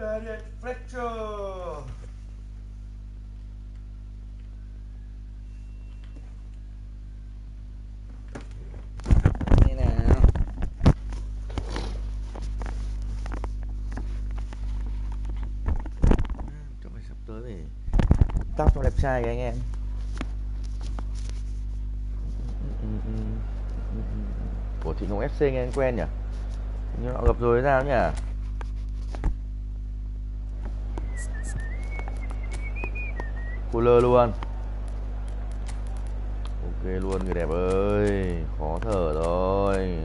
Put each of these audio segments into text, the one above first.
Fletcher. Như nào? Chắc phải sắp tới phải tóc cho đẹp trai kìa anh em. Của Thị Nông FC nghe anh quen nhỉ? Nhưng họ gặp rồi sao nhỉ? Cooler luôn. Ok luôn người đẹp ơi, khó thở rồi.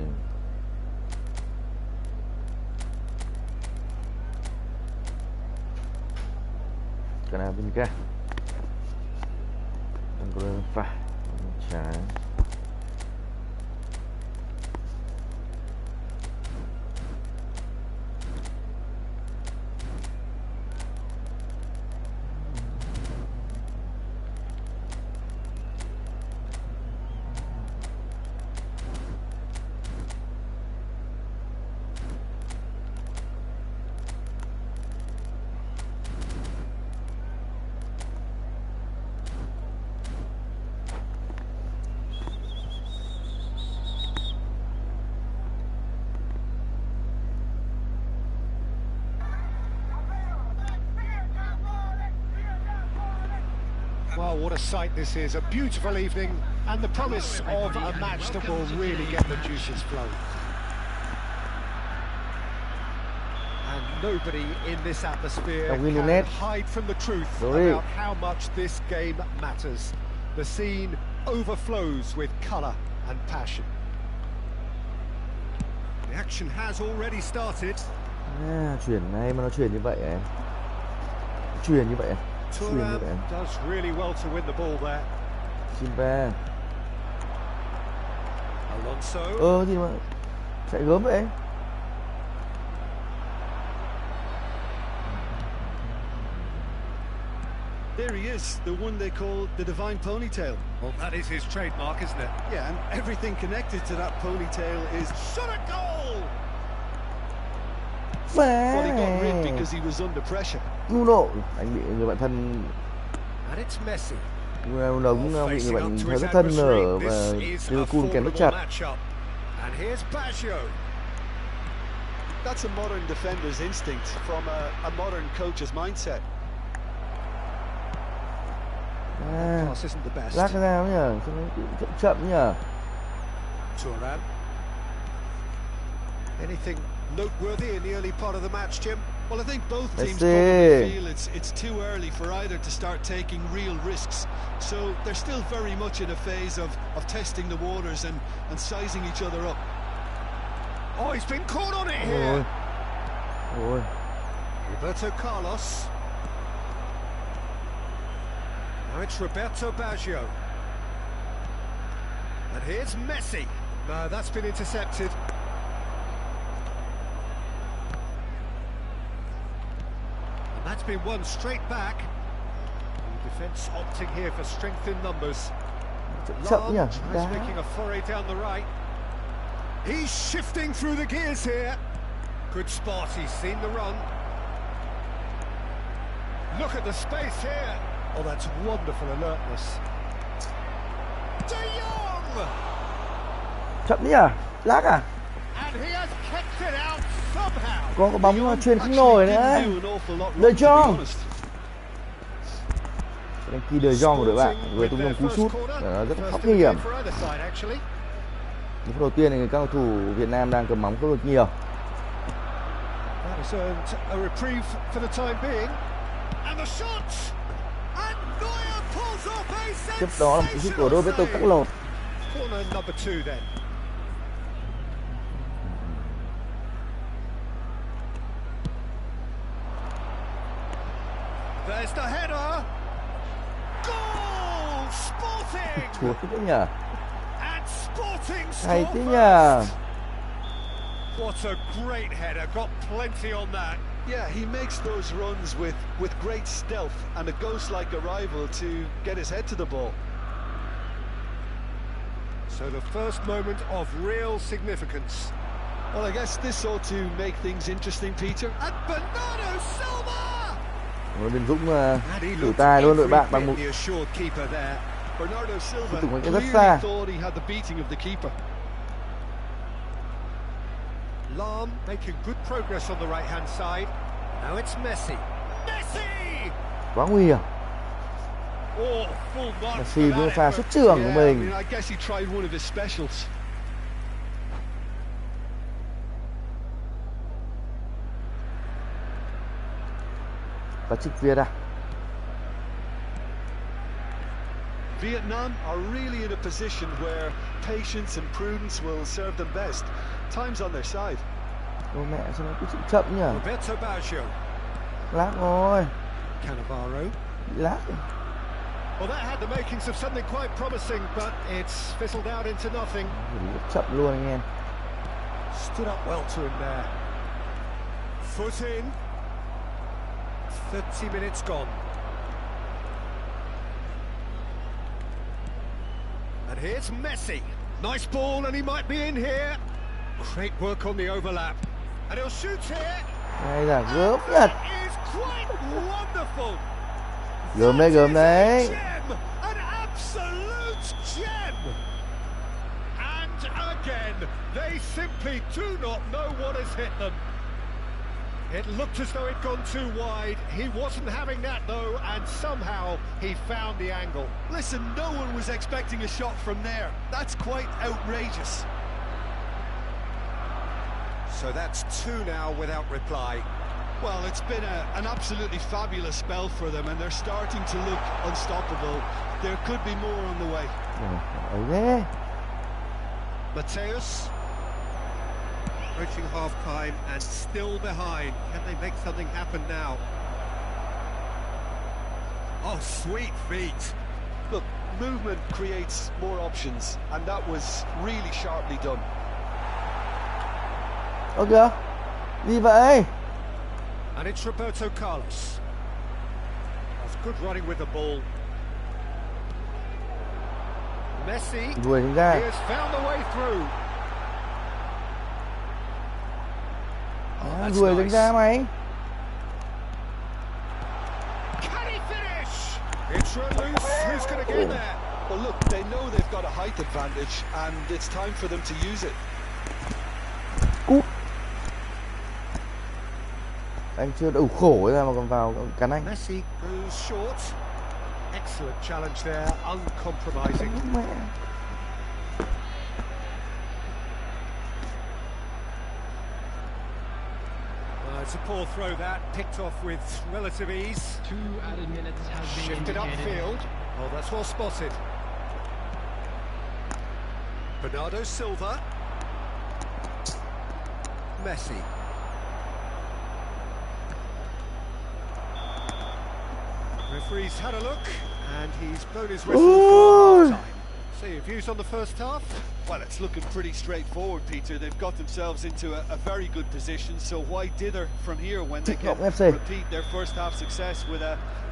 Canavinca. Đang có bên phải, bên trái. Well, what a sight this is, a beautiful evening and the promise of a match that will really get the juices flowing. And nobody in this atmosphere can hide from the truth about how much this game matters. The scene overflows with colour and passion. The action has already started. Chuyển ngay mà nó chuyển như vậy em. Chuyển như vậy em. Thuram does really well to win the ball there. Silva. Alonso. Gì mà chạy gớm vậy? There he is, the one they call the divine ponytail. Well, that is his trademark, isn't it? Yeah, and everything connected to that ponytail is shot a goal. Well, he got rid because he was under pressure. Nuno, anh bị người bạn thân. And it's Messi. Đống bị người bạn thấy rất thân ở và Liverpool kèm rất chặt. And here's Baggio. That's a modern defender's instinct from a modern coach's mindset. Pass isn't the best. Lát ra nhỉ, chậm chậm nhỉ. Thuram. Anything noteworthy in the early part of the match, Jim? Well, I think both teams probably feel it's too early for either to start taking real risks. So they're still very much in a phase of testing the waters and sizing each other up. Oh, he's been caught on it here. Ôi. Roberto Carlos. Now it's Roberto Baggio. And here's Messi. No, that's been intercepted. That's been won straight back. The defence opting here for strength in numbers. Long tries making a foray down the right. He's shifting through the gears here. Good spot, he's seen the run. Look at the space here. Oh, that's wonderful alertness. De Jong! Chậm đi à? Lác à? And he has kicked it out somehow. Có bóng chuyền không nổi nữa. De Jong. Đánh kỳ De Jong của đội bạn vừa tung ra cú sút rất khá nguy hiểm. Phút đầu tiên thì các cầu thủ Việt Nam đang cầm bóng không được nhiều. Tiếp đó là một cú sút của Roberto Carlos. There's the header. Goal! Sporting. Chúa thế nhỉ? And Sporting hay thế nhỉ? What a great header. Got plenty on that. Yeah, he makes those runs with great stealth and a ghost-like arrival to get his head to the ball. So the first moment of real significance. Well, I guess this ought to make things interesting, Peter. And Bernardo Silva! Huấn luyện viên Dũng thử tài luôn đội bạn bằng một Bernardo Silva rất clearly xa. thought he had the beating of the keeper. Lam making good progress on the right-hand side. Now it's Messi. Messi! Quá nguy hiểm. Oh, full mark Messi for vừa that pha effort. xuất trường của mình. I guess he tried one of his specials. Và trịch Việt à? Vietnam are really in a position where patience and prudence will serve them best. Time's on their side. Ô mẹ sao nó cứ chậm nhỉ? Roberto Baggio. Lát rồi. Cannavaro. Lát. Well, that had the makings of something quite promising, but it's fizzled out into nothing. Chậm luôn anh em. Stood up well to him there. Foot in. 30 minutes gone. And here's Messi. Nice ball, and he might be in here. Great work on the overlap. And he'll shoot here. Đây là gớm nhật. That is quite wonderful. Gớm đấy, gớm đấy. An absolute gem. And again, they simply do not know what has hit them. It looked as though it'd gone too wide. He wasn't having that though, and somehow he found the angle. Listen, no one was expecting a shot from there. That's quite outrageous. So that's two now without reply. Well, it's been an absolutely fabulous spell for them, and they're starting to look unstoppable. There could be more on the way. Đấy. Mateus approaching half-time and still behind. Can they make something happen now? Oh, sweet feet. Look, movement creates more options, and that was really sharply done. Ơ kìa. Gì vậy? And it's Roberto Carlos. That's good running with the ball. Messi, Đuổi chúng ra. he has found the way through. À, đuổi chúng ra mày. Can he finish? It's loose. Who's going to get there? Well, look, they know they've got a height advantage, and it's time for them to use it. Cút. Anh chưa đủ khổ ra mà còn vào cắn anh. Messi goes short. Excellent challenge there, uncompromising. Mẹ. It's a poor throw that, picked off with relative ease. 2 added minutes has been Shifted indicated. upfield. Oh, that's well spotted. Bernardo Silva. Messi. Referee's had a look, and he's blown his whistle for half-time. So your views on the first half? Well, it's looking pretty straightforward, Peter. They've got themselves into a very good position, so why dither from here when they can repeat their first half success with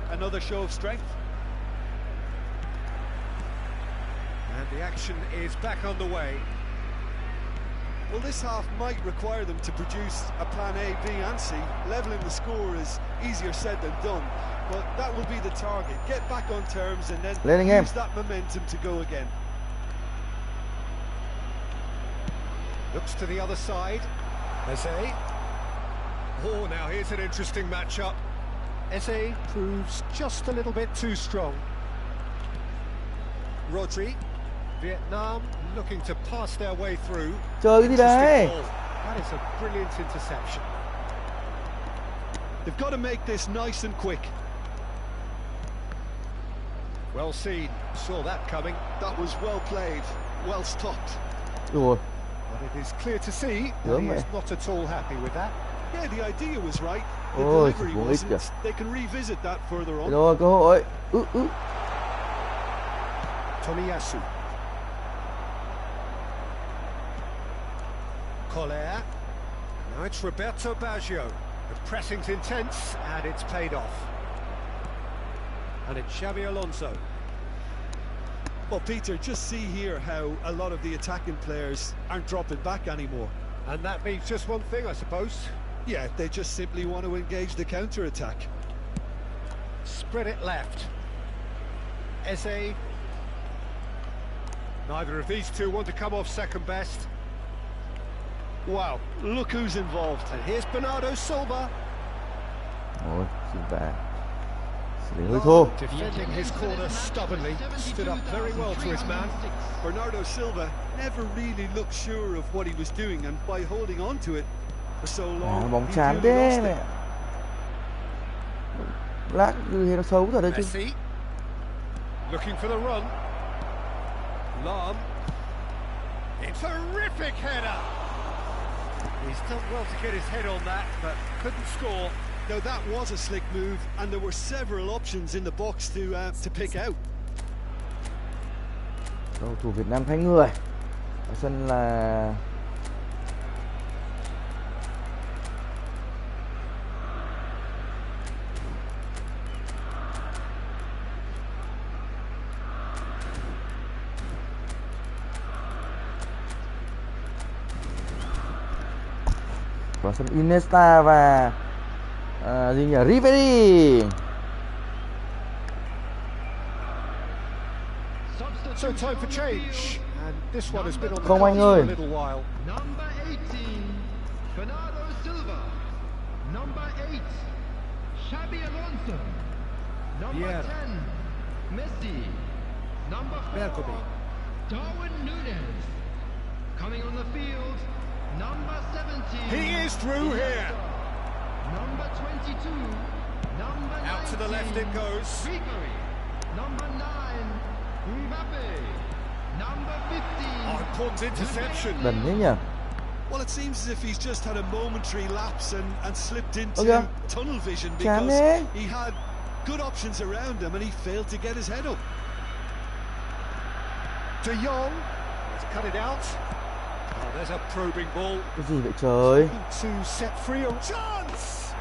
another show of strength? And the action is back underway. Well, this half might require them to produce a plan A, B and C. Levelling the score is easier said than done, but that will be the target. Get back on terms and then use that momentum to go again. Looks to the other side. Eze. Oh, now here's an interesting matchup. Eze proves just a little bit too strong. Rodri. Vietnam looking to pass their way through. Chơi cái gì đấy? That is a brilliant interception. They've got to make this nice and quick. Well seen, saw that coming. That was well played, well stopped. Rồi. But it is clear to see that he is not at all happy with that. Yeah, the idea was right. The delivery wasn't. They can revisit that further on. Rồi, cơ hội. Tomiyasu. Collier. Now it's Roberto Baggio. The pressing's intense, and it's paid off. And it's Xabi Alonso. Well, Peter, just see here how a lot of the attacking players aren't dropping back anymore. And that means just one thing, I suppose. Yeah, they just simply want to engage the counter-attack. Spread it left. Eze. Neither of these two want to come off second best. Wow, look who's involved. And here's Bernardo Silva. Ôi, Silva xử lý hơi thô. Defending his corner stubbornly, stood up very well to his man. Bernardo Silva never really looked sure of what he was doing, and by holding on to it for so long, Bóng he chán really thế lost mẹ. it. Lát thì nó xấu thật đấy chứ. Messi. Looking for the run. Lam. It's a terrific header. He's done well to get his head on that, but couldn't score. Now that was a slick move, and there were several options in the box to pick out. Cầu thủ Việt Nam thay người. Ở sân là vào sân Iniesta và gì nhỉ, Ribery. So time for change, and this one has been on the Không anh cards for ơi. a little while. Number 18, Bernardo Silva. Number 8, Xabi Alonso. Number Vieira. 10, Messi. Number 4, Bergomi. Darwin Núñez. Coming on the field, number 17. He is through here. Number 22, number 19. Out to the left it goes. Ribery. Number 9, Mbappe. Number 15. Oh, important interception. Đần thế nhỉ. Well, it seems as if he's just had a momentary lapse and slipped into Okay. tunnel vision Chán because thế. he had good options around him and he failed to get his head up. De Jong. Let's cut it out. Oh, there's a probing ball. Cái gì vậy trời? To set free a chance.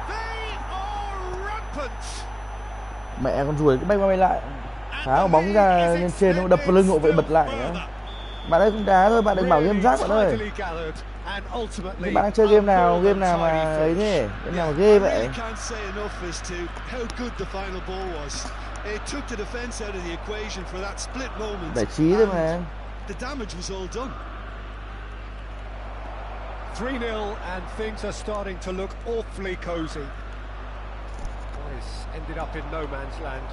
They are rampant. Mẹ con ruồi cứ bay qua bay lại. Tháo bóng ra lên trên nó đập vào lưng hộ vệ bật lại nữa. Bạn ơi không đá thôi, bạn đừng bảo game rác bạn ơi. Thì bạn đang chơi game nào mà ấy thế? Game nào mà ghê vậy? Can't say enough as to how good the final ball was. It took the defense out of the equation for that split moment. Giải trí thôi mà. The damage was all done. 3-0 and things are starting to look awfully cosy. It's ended up in no man's land.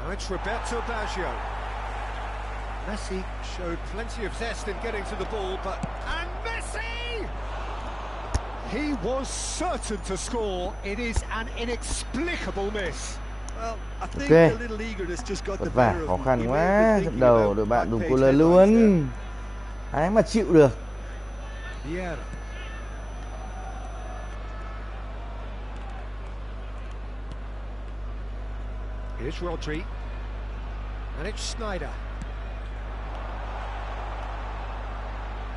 Now it's Roberto Baggio. Messi showed plenty of zest in getting to the ball, and Messi! He was certain to score. It is an inexplicable miss. Well, I think Okay. a little eagerness just got the Vất vả, better khó of him. khăn He may quá. have been Trận thinking đầu about đội bạn dùng back-page cô lời headlines there. luôn. Ai mà chịu được. Vieira. Here's Rodri. And it's Snyder.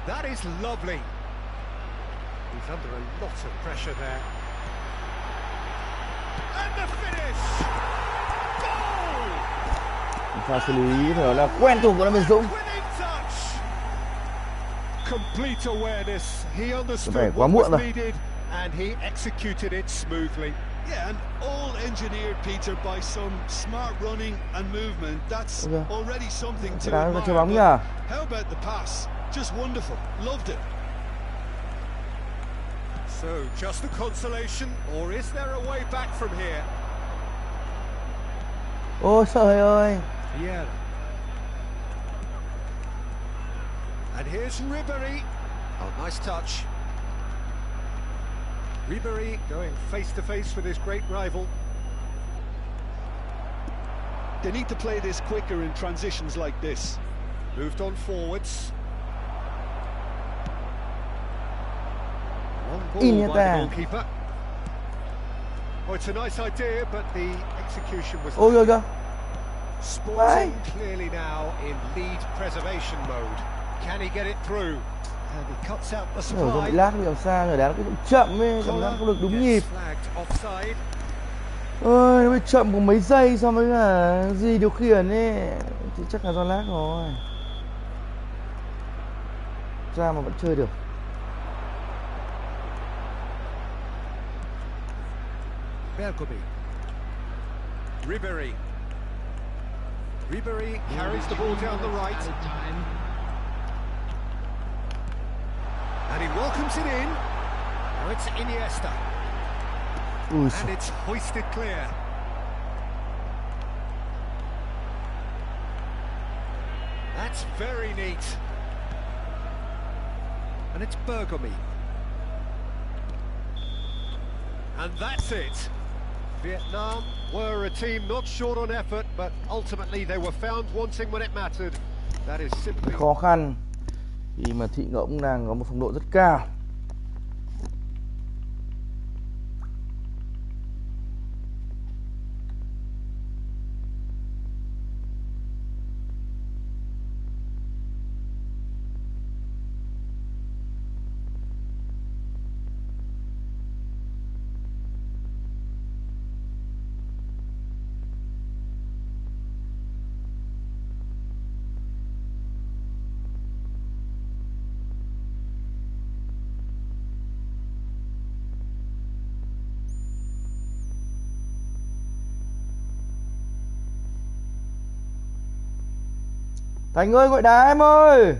That is lovely. He's under a lot of pressure there. And the finish! Goal! Pha xử lý rồi là quen thuộc của nó Việt Dũng. Winning touch! Complete awareness. He Cái understood này quá what muộn was rồi. needed and he executed it smoothly. Yeah, and all engineered, Peter, by some smart running and movement. That's Okay. already something Cái to đá admire. chơi bóng But nhờ. how about the pass? Just wonderful. Loved it. So, just a consolation, or is there a way back from here? Ôi trời ơi. Vieira. And here's Ribery. Oh, nice touch. Ribery going face to face with his great rival. They need to play this quicker in transitions like this. Moved on forwards. Long ball by the Iniesta. goalkeeper. Oh, it's a nice idea, but the execution was... Ôi ôi kìa. Sporting clearly now in lead preservation mode. Can he get it through? And he cuts out the Rồi supply. bị lát đi làm sao rồi đá nó cứ chậm ấy, cảm giác không được đúng nhịp. Flagged offside. Ôi nó bị chậm có mấy giây so với cả gì điều khiển ấy. Thì chắc là do lát rồi. ra mà vẫn chơi được. Bergomi. Ribery. Ribery carries the ball down the right. Added time. And he welcomes it in. Now it's Iniesta. Ui And it's hoisted clear. That's very neat. And it's Bergomi. And that's it. Vietnam were a team not short on effort, but ultimately they were found wanting when it mattered. That is simply khó khăn khi mà Thị Ngỗng đang có một phong độ rất cao. Thành ơi, gọi đá em ơi.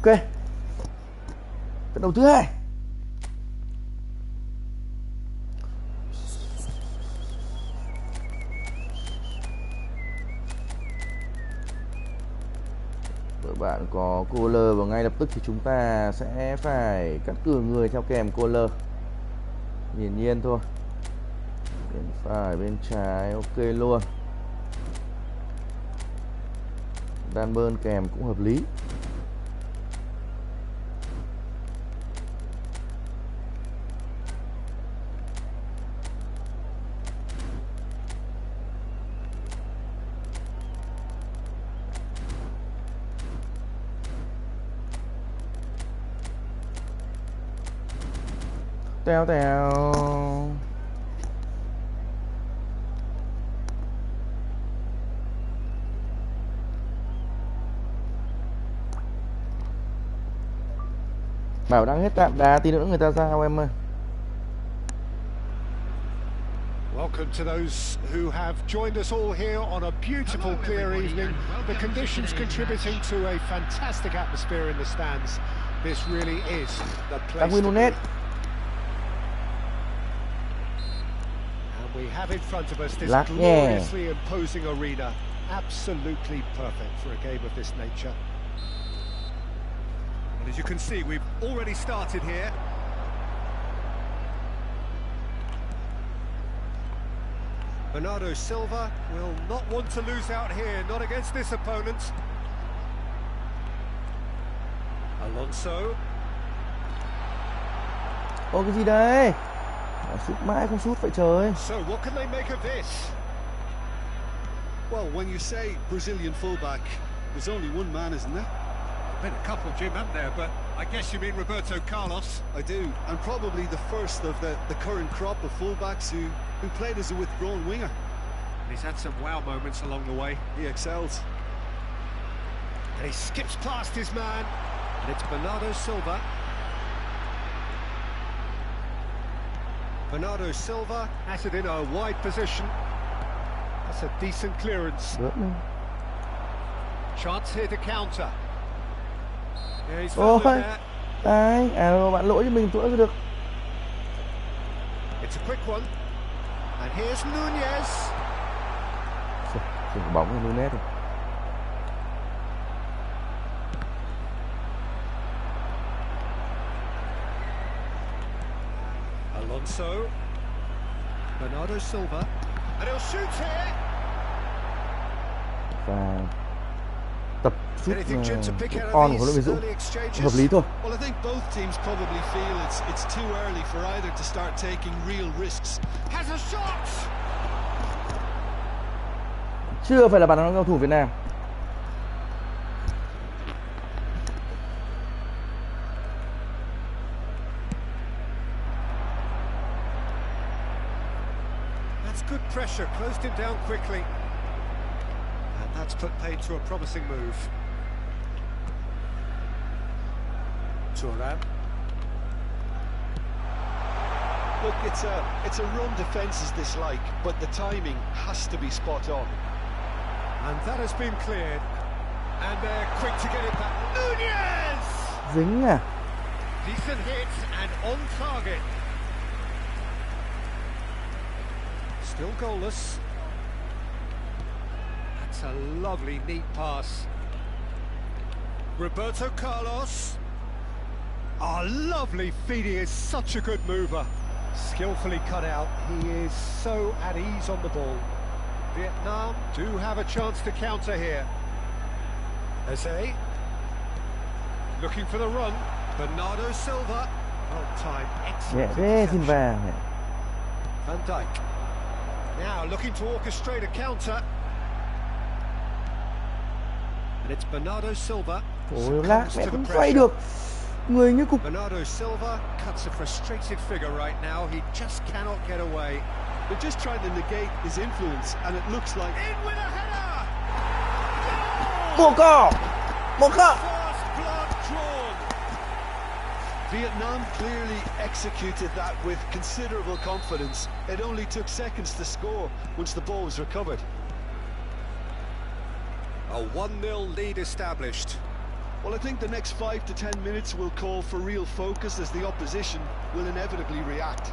Ok. Trận đấu thứ hai. Các bạn có caller và ngay lập tức thì chúng ta sẽ phải cắt cử người theo kèm caller. Hiển nhiên thôi. Bên phải, bên trái, ok luôn. Đan bơn kèm cũng hợp lý. Tèo tèo. Bảo đang hết tạm đá, tí nữa người ta giao em ơi. welcome to those who have joined us all here on a beautiful clear evening. The conditions contributing to a fantastic atmosphere in the stands. This really is the place to be. We have in front of us this gloriously imposing arena, absolutely perfect for a game of this nature. And as you can see, we've already started here. Bernardo Silva will not want to lose out here, not against this opponent. Alonso. Ô, cái gì đấy? Sút mãi không sút vậy trời. So what can they make of this? Well, when you say Brazilian fullback, there's only one man, isn't there? Been a couple, Jim, haven't there? But I guess you mean Roberto Carlos. I do, and probably the first of the current crop of fullbacks who played as a withdrawn winger. And he's had some wow moments along the way. He excels. And he skips past his man, and it's Bernardo Silva. Bernardo Silva has it in a wide position. That's a decent clearance. Chance here to counter. Yeah, he's found it there. Đấy, bạn lỗi cho mình tụi được. It's a quick one. And here's Nunez. Chỉ bóng của Nunez rồi. Alonso. Bernardo Silva. And he'll shoot here. Và tập chút on của huấn luyện viên Dũng hợp lý thôi. Well, I think both teams probably feel it's too early for either to start taking real risks. Has a shot. Chưa phải là bàn thắng cầu thủ Việt Nam. That's good pressure, closed him down quickly. And that's put paid to a promising move. Turan. Look, it's a run defence is dislike, but the timing has to be spot on. And that has been cleared. And they're quick to get it back. Nunez! Dính à? Decent hits and on target. Still goalless. That's a lovely, neat pass. Roberto Carlos. Oh, lovely feed. He is such a good mover. Skillfully cut out. He is so at ease on the ball. Vietnam do have a chance to counter here. Eze. Looking for the run. Bernardo Silva. On time. Nhẹ Excellent. thế xin interception. vàng. Van Dijk. Now looking to orchestrate a counter. And it's Bernardo Silva. Ôi lát Succumbs mẹ to the không pressure. xoay được. Người như cục. Bernardo Silva cuts a frustrated figure right now. He just cannot get away. They're just trying to negate his influence, and it looks like... In with a header! Một câu. Một câu. First blood drawn. Vietnam clearly executed that with considerable confidence. It only took seconds to score once the ball was recovered. A 1-0 lead established. Well, I think the next 5 to 10 minutes will call for real focus as the opposition will inevitably react.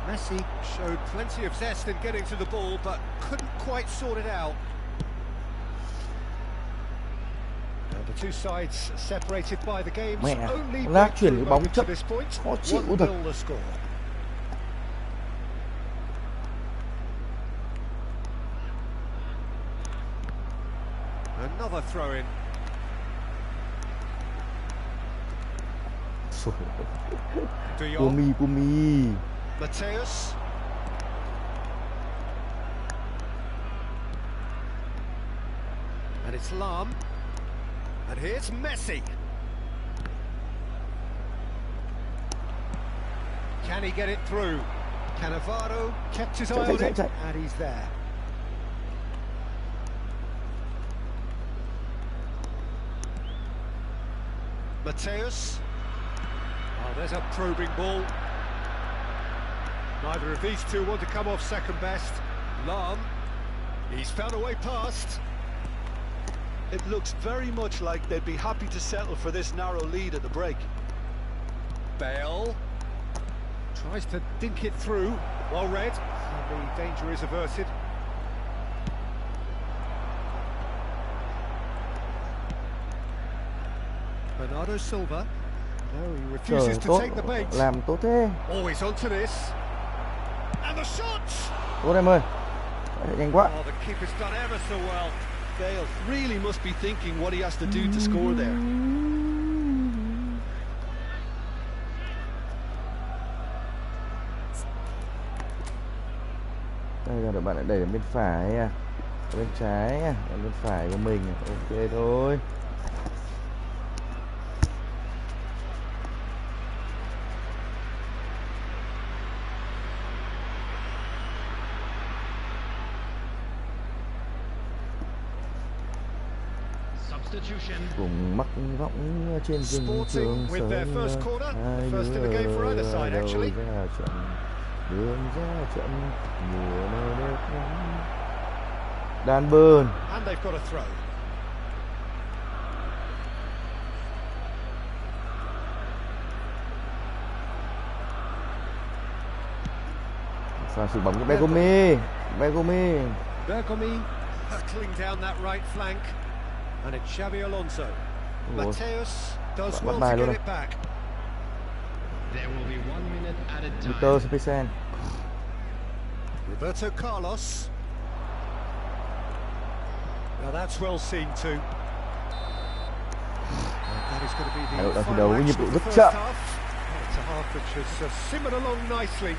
Messi showed plenty of zest in getting to the ball, but couldn't quite sort it out. And the two sides separated by the game's Mẹ, only lát chuyển breakthrough cái bóng moment to chấp this point. khó chịu thật. 1-0 the score. Another throw in. De Jong. Cumi. Mateus. And it's Lam. And here's Messi. Can he get it through? Cannavaro kept his eye on it, and he's there. Mateus. Oh, there's a probing ball. Neither of these two want to come off second best. Lam. He's found a way past. It looks very much like they'd be happy to settle for this narrow lead at the break. Bale. Tries to dink it through. Well read. And the danger is averted. Bernardo Silva. No, he refuses Trời to tốt, take the bait. làm tốt thế. Always onto this. And the shot! Tốt em ơi. Nhanh quá. Oh, the keeper's done ever so well. Bale really must be thinking what he has to do to score there. Đây là bạn lại đẩy ở bên phải à. Ở bên trái à. Ở bên phải của mình. Ok thôi. Substitution. Cùng mắc võng trên rừng trường with their first corner, the first in the game for either side actually. Ra trận, đường ra trận, mùa này đẹp lắm. Đàn bơn. And they've got a throw. Pha xử bóng cho Begumi. Bergomi hurtling down that right flank. And it's Xabi Alonso. Mateus does well to get it back. There will be 1 minute at a time. Victor Spesen. Roberto Carlos. Now that's well seen too. That is going to be Đội the đang thi final đấu với nhịp action độ of rất the first chậm. half. It's a half which has simmered along nicely,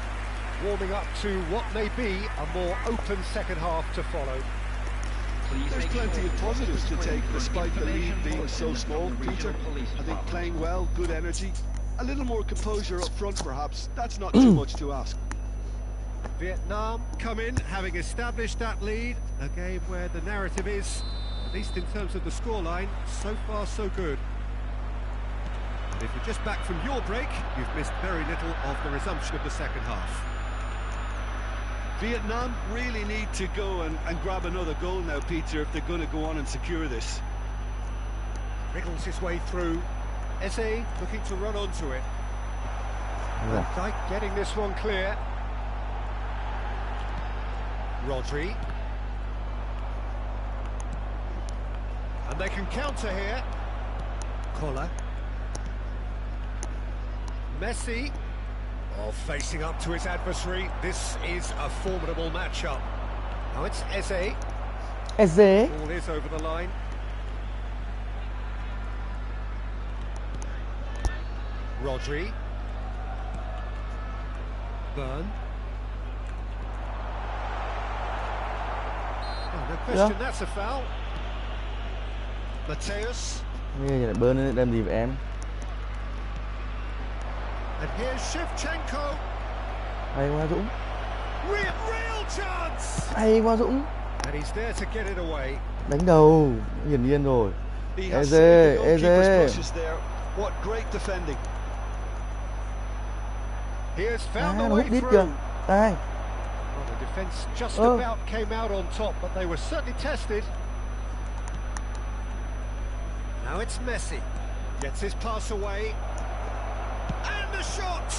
warming up to what may be a more open second half to follow. There's plenty of positives to take despite the lead being so small, Peter. I think playing well, good energy, a little more composure up front perhaps. That's not too much to ask. Vietnam come in having established that lead, a game where the narrative is, at least in terms of the scoreline, so far so good. And if you're just back from your break, you've missed very little of the resumption of the second half. Vietnam really need to go and grab another goal now, Peter, if they're going to go on and secure this. Wriggles his way through. Eze looking to run onto it. Yeah. Dyke getting this one clear. Rodri. And they can counter here. Collar. Messi. Oh, facing up to his adversary. This is a formidable matchup. Now it's Eze. Eze. Ball is over the line. Rodri. Burn. Oh, no question, that's a foul. Mateus. Nghe lại bơn lên đem gì vậy em? And here's Shevchenko. Hay quá Dũng. Real chance. Hay quá Dũng. And he's there to get it away. Đánh đầu, hiển nhiên rồi. He has Eze, saved the goalkeeper's Eze. brushes there. What great defending. Here's found Nó the hút way đít through. kìa. Đây. Well, the defence just Oh. about came out on top, but they were certainly tested. Now it's Messi. Gets his pass away. And the shot!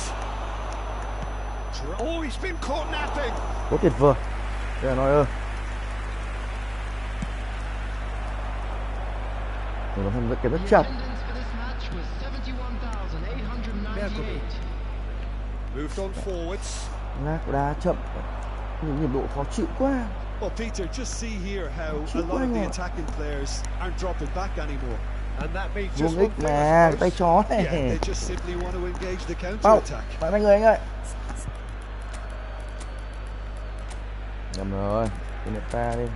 Oh, he's been caught napping. Quá tuyệt vời. Đây là nói ơi. Nó không rất kém rất The chậm. attendance for this match was 71,898. Moved on forwards. Ngác đá chậm. Những nhịp độ khó chịu quá. Well, Peter, just see here how a lot of the attacking players aren't dropping back anymore. And that means just Vuông one ích thing, I mà, suppose. tay chó Yeah, they này. just simply want to engage the Bao, counter-attack. bạn người anh ơi. Nhầm rồi, cái này ta đi.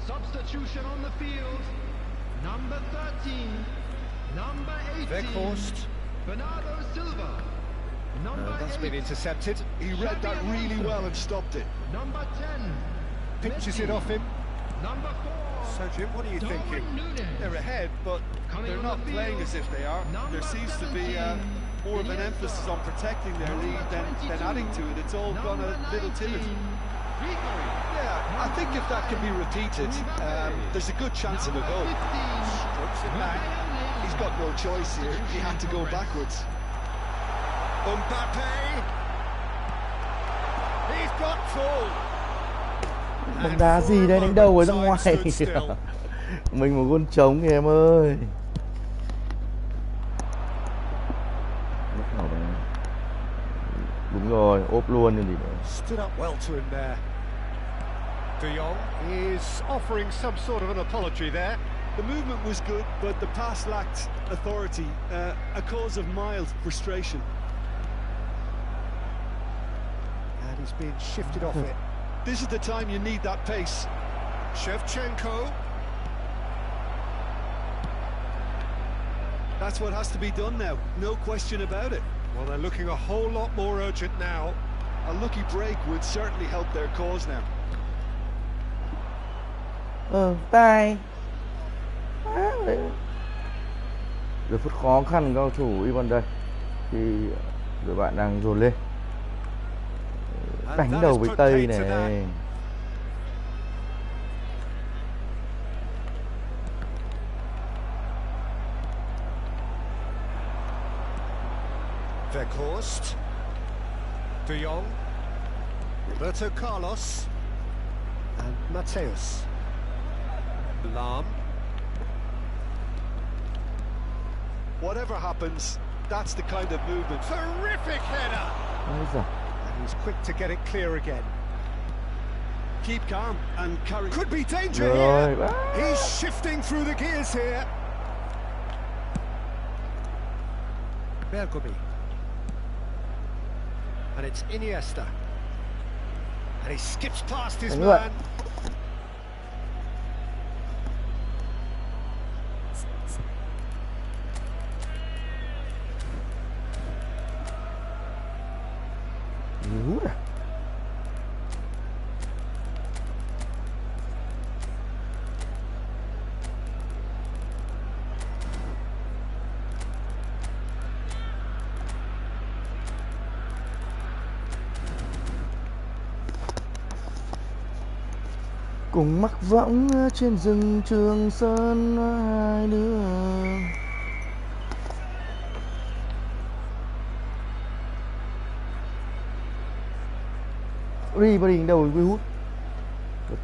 Substitution on the field. Number 13. Number 18. Weghorst. Bernardo Silva. Number That's 8. been intercepted. He read that really well and stopped it. Number 10. Pinches Messi. it off him. Number 4. So, Jim, what are you thinking? Darwin Núñez. They're ahead, but Coming they're on not the playing field, as if they are. number There seems to be 17, more of an Iniesta. emphasis on protecting their Number lead than 22, adding to it. It's all gone a little timid. Rico. Yeah, I think if that can be repeated, there's a good chance of a goal. Strokes it back. He's got no choice here. He had to go backwards. Mbappe. He's got full. Bóng đá gì đây, đánh đầu ở ra ngoài. Stood still. Mình một gôn trống kìa em ơi. Đúng rồi, ốp luôn như gì nữa. Stood up well to him there. De Jong is offering some sort of an apology there. The movement was good, but the pass lacked authority, a cause of mild frustration. And he's been shifted off it. This is the time you need that pace. Shevchenko. That's what has to be done now, no question about it. Well, they're looking a whole lot more urgent now. A lucky break would certainly help their cause now. Tay. Giờ phút khó khăn cao thủ eFootball đây khi đội bạn đang dồn lên, đánh đầu với Tây này. Weghorst, De Jong, Roberto Carlos, and Mateus. Lahm. Whatever happens, that's the kind of movement. Terrific header! And he's quick to get it clear again. Keep calm and carry. Could be danger here. He's shifting through the gears here. Bergomi. And it's Iniesta. And he skips past his man. Cùng mắc võng trên rừng Trường Sơn hai đứa. Ribery đầu với hút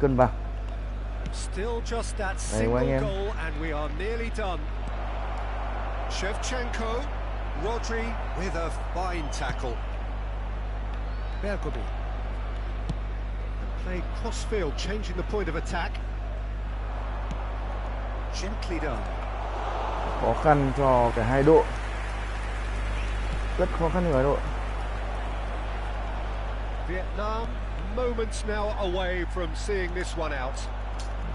cân vào. Still just that single goal and we are nearly done. Shevchenko, Rodri with a fine tackle. Bergomi. Played cross-field, changing the point of attack. Gently done. Khó khăn cho cả hai đội. Rất khó khăn cho hai đội. Vietnam moments now away from seeing this one out.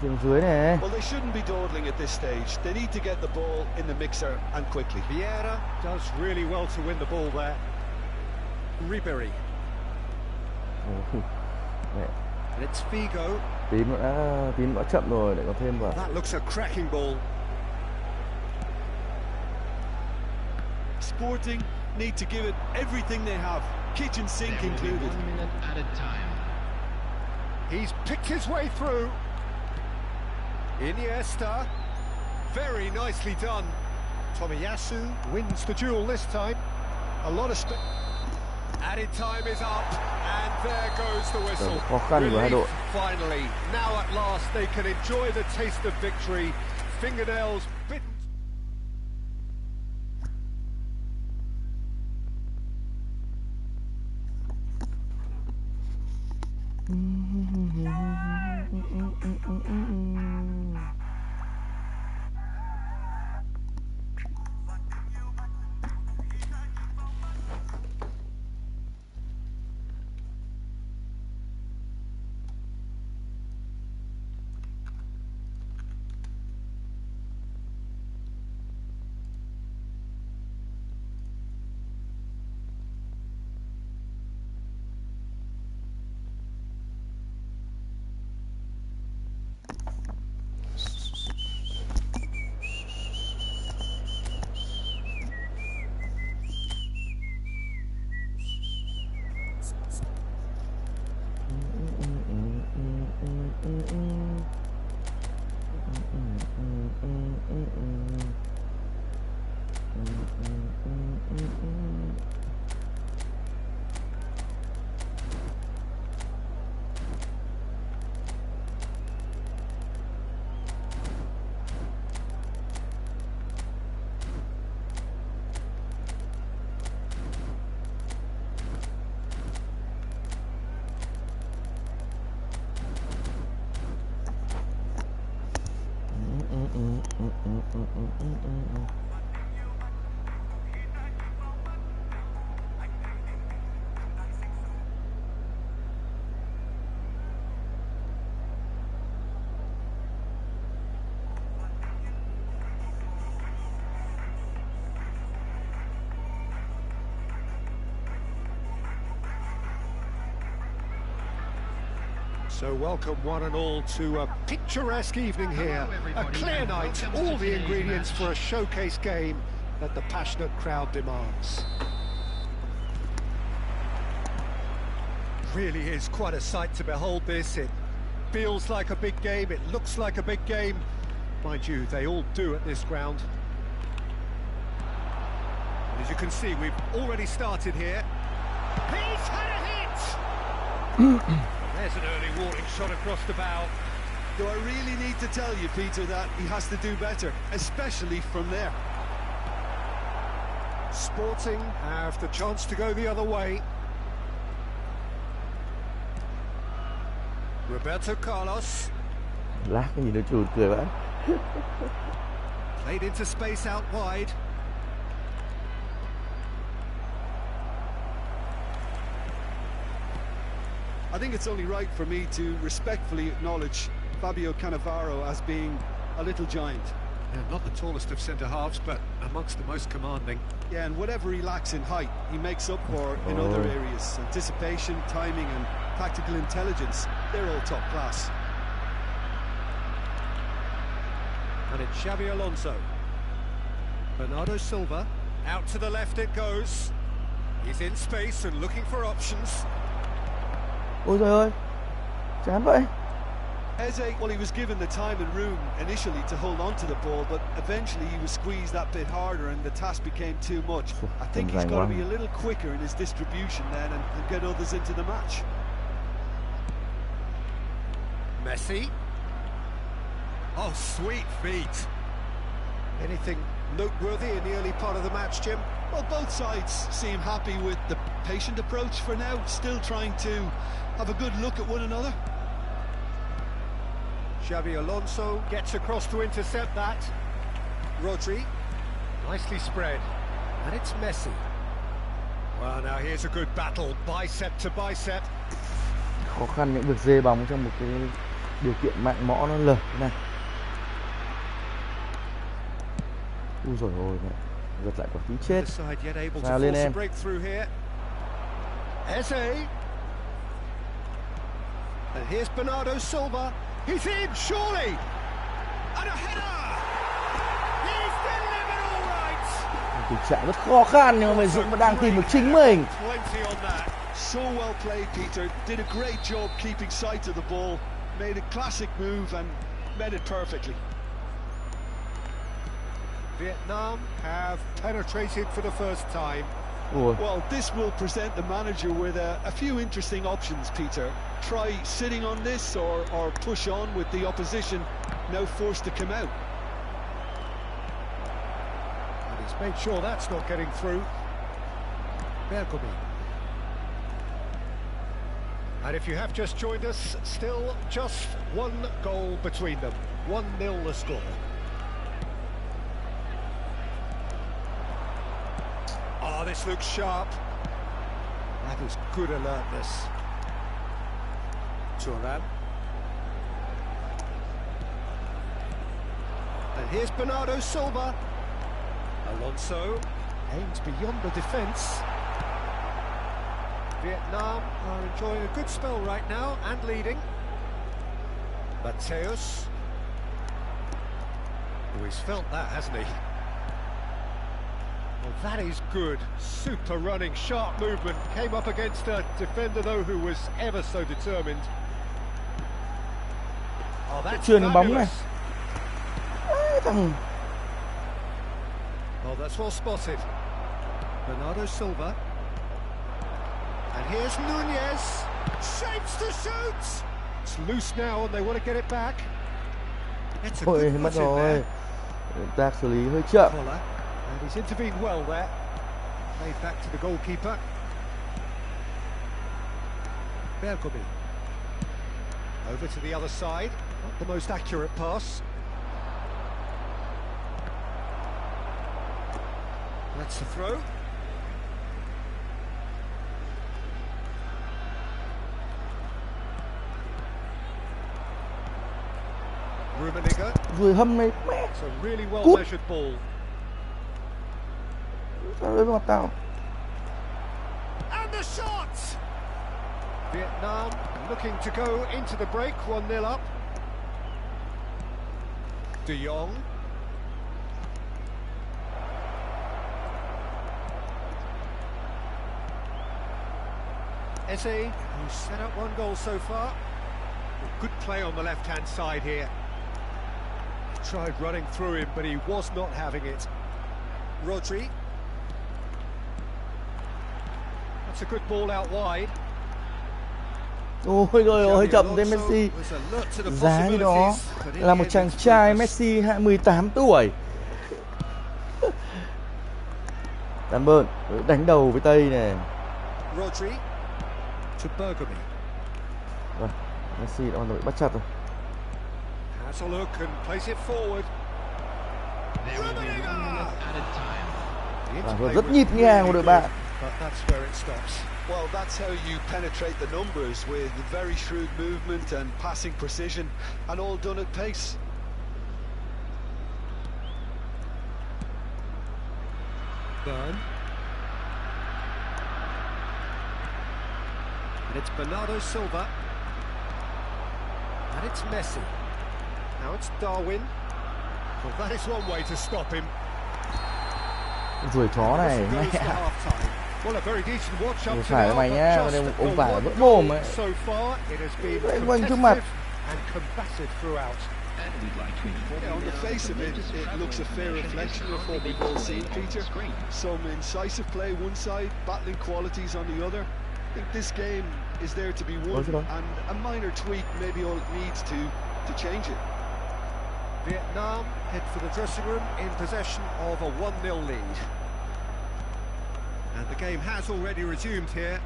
Đường dưới này. Well, they shouldn't be dawdling at this stage. They need to get the ball in the mixer and quickly. Vieira does really well to win the ball there. Ribery. And it's Figo. Tín đã chậm rồi, để có thêm vào. That looks a cracking ball. Sporting need to give it everything they have, kitchen sink included. 1 minute at a time. He's picked his way through. Iniesta, very nicely done. Tomiyasu wins the duel this time. A lot of added time is up, and there goes the whistle. Relief, finally. Now at last they can enjoy the taste of victory. Fingernails bitten. So welcome one and all to a picturesque evening here, a clear night, all the ingredients for a showcase game, that the passionate crowd demands. Really is quite a sight to behold this. It feels like a big game, it looks like a big game. Mind you, they all do at this ground. And as you can see, we've already started here. He's had a hit! There's an early warning shot across the bow. Do I really need to tell you, Peter, that he has to do better, especially from there? Sporting have the chance to go the other way. Roberto Carlos. Lát cái gì nó chụt cười vậy. Played into space out wide. I think it's only right for me to respectfully acknowledge Fabio Cannavaro as being a little giant. Yeah, not the tallest of centre-halves, but amongst the most commanding. Yeah, and whatever he lacks in height, he makes up for in other areas. Anticipation, timing and tactical intelligence, they're all top class. And it's Xabi Alonso. Bernardo Silva, out to the left it goes. He's in space and looking for options. Ôi trời ơi, chán vậy. Eze, well, he was given the time and room initially to hold on to the ball, but eventually he was squeezed that bit harder and the task became too much. I think he's got to be a little quicker in his distribution then and get others into the match. Messi. Oh, sweet feet. Anything noteworthy in the early part of the match, Jim? Well, both sides seem happy with the patient approach for now, still trying to have a good look at one another. Xabi Alonso gets across to intercept that. Rodri, nicely spread. And it's Messi. Well, now here's a good battle, bicep to bicep. Khó khăn những việc dê bóng trong một cái điều kiện mạng mõ nó lở thế này. Ui dồi ôi, giật lại quả tí chết. Sao lên em. Eze. And here's Bernardo Silva. He's in, surely! And a header! He's delivered all right! Tình trạng rất khó khăn nhưng mà mình Dũng vẫn đang tìm được chính mình. Plenty on that. So well played, Peter. Did a great job keeping sight of the ball. Made a classic move and made it perfectly. Vietnam have penetrated for the first time. Well, this will present the manager with a few interesting options, Peter. Try sitting on this or push on with the opposition now forced to come out. And he's made sure that's not getting through. Bergomi. And if you have just joined us, still just one goal between them. 1-0 the score. Oh, this looks sharp. That is good alertness. Thuram. And here's Bernardo Silva. Alonso aims beyond the defence. Vietnam are enjoying a good spell right now and leading. Mateus. Oh, he's felt that, hasn't he? Well, that is good. Super running, sharp movement. Came up against a defender, though, who was ever so determined. Oh, that's fabulous. Oh, that's well spotted. Bernardo Silva. And here's Nunez. Shapes to shoot. It's loose now, and they want to get it back. It's a good mất foot in rồi. there. Ta xử lý hơi chậm. And he's intervened well there. Made back to the goalkeeper. Bergomi. Over to the other side. Not the most accurate pass. That's the throw. Rummenigge. Rồi hâm này mẹ. It's a really well measured ball. Sao đến mặt tao? And the shot! Vietnam looking to go into the break, 1-0 up. De Jong. Eze, who's set up one goal so far. Good play on the left-hand side here. Tried running through him, but he was not having it. Rodri. That's a good ball out wide. Ôi trời ơi, chậm thế Messi. Giá như đó là một chàng trai Messi 18 tuổi. Đàn bơn đánh đầu với Tây này. Rodri to Bergamy. Rồi, Messi đã bị bắt chặt rồi. Has a look and plays it forward. Rất nhịp nhàng của đội bạn. But that's where it stops. Well, that's how you penetrate the numbers, with very shrewd movement and passing precision, and all done at pace. Burn. And it's Bernardo Silva. And it's Messi. Now it's Darwin. Well, that is one way to stop him. Ruồi chó này. Well, a very decent watch up to phải now, mày nhá, but ông just phải the vỡ one mồm goal ấy. so far, it has been Quanh trước mặt. competitive and combative throughout. Yeah, on the face of it, it looks a fair reflection of what we've all seen, Peter. Some incisive play one side, battling qualities on the other. I think this game is there to be won, and a minor tweak maybe all it needs to change it. Vietnam head for the dressing room in possession of a 1-0 lead. And the game has already resumed here.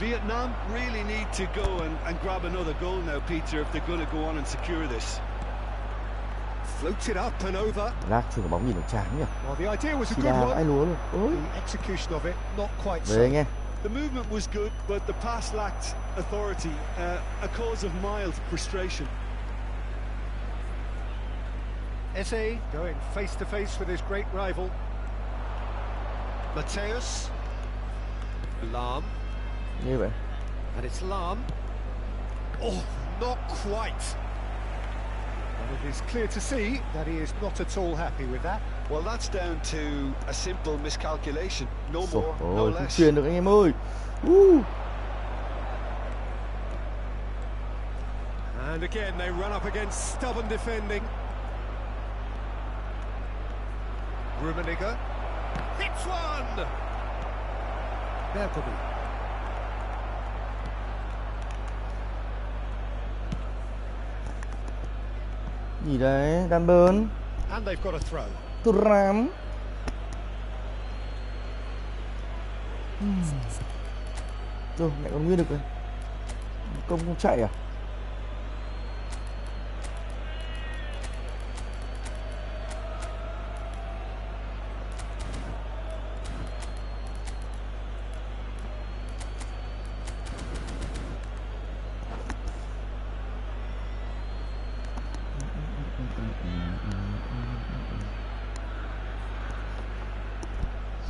Vietnam really need to go and grab another goal now, Peter, if they're going to go on and secure this. Floated up and over. Lát chuyền bóng nhìn nó chán nhỉ. Well, the idea was a Chỉ good đá one. vãi lúa luôn. Ôi. The execution of it not quite so. Về anh em. The movement was good, but the pass lacked authority, a cause of mild frustration. Eze going face to face with his great rival. Mateus. Lam. Như vậy. And it's Lam. Oh, not quite. And it is clear to see that he is not at all happy with that. Well, that's down to a simple miscalculation. No more, no Ôi, không less. truyền được anh em ơi. And again, they run up against stubborn defending. Rummenigge. Hits one! Bergamy. Gì đấy, đàn bơn. And they've got a throw. Thuram. Rồi, lại còn nguyên được rồi. Công không chạy à?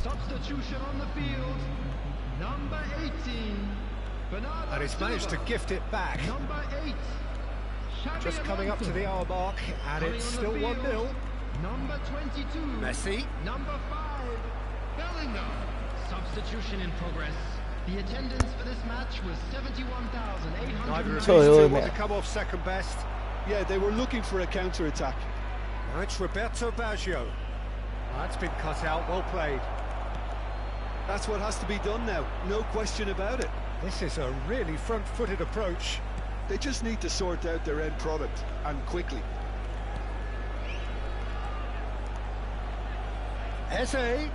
Substitution on the field. Number 18. Bernardo And he's managed to gift it back. Number 8. Just coming up to the hour mark, and it's still 1-0. Number 22. Messi. Number 5. Bellingham. Substitution in progress. The attendance for this match was 71,800. Neither of these Trời two ơi, want mẹ. to come off second best. Yeah, they were looking for a counter-attack. Now it's Roberto Baggio. That's been cut out, well played. That's what has to be done now, no question about it. This is a really front-footed approach. They just need to sort out their end product, and quickly. Eze.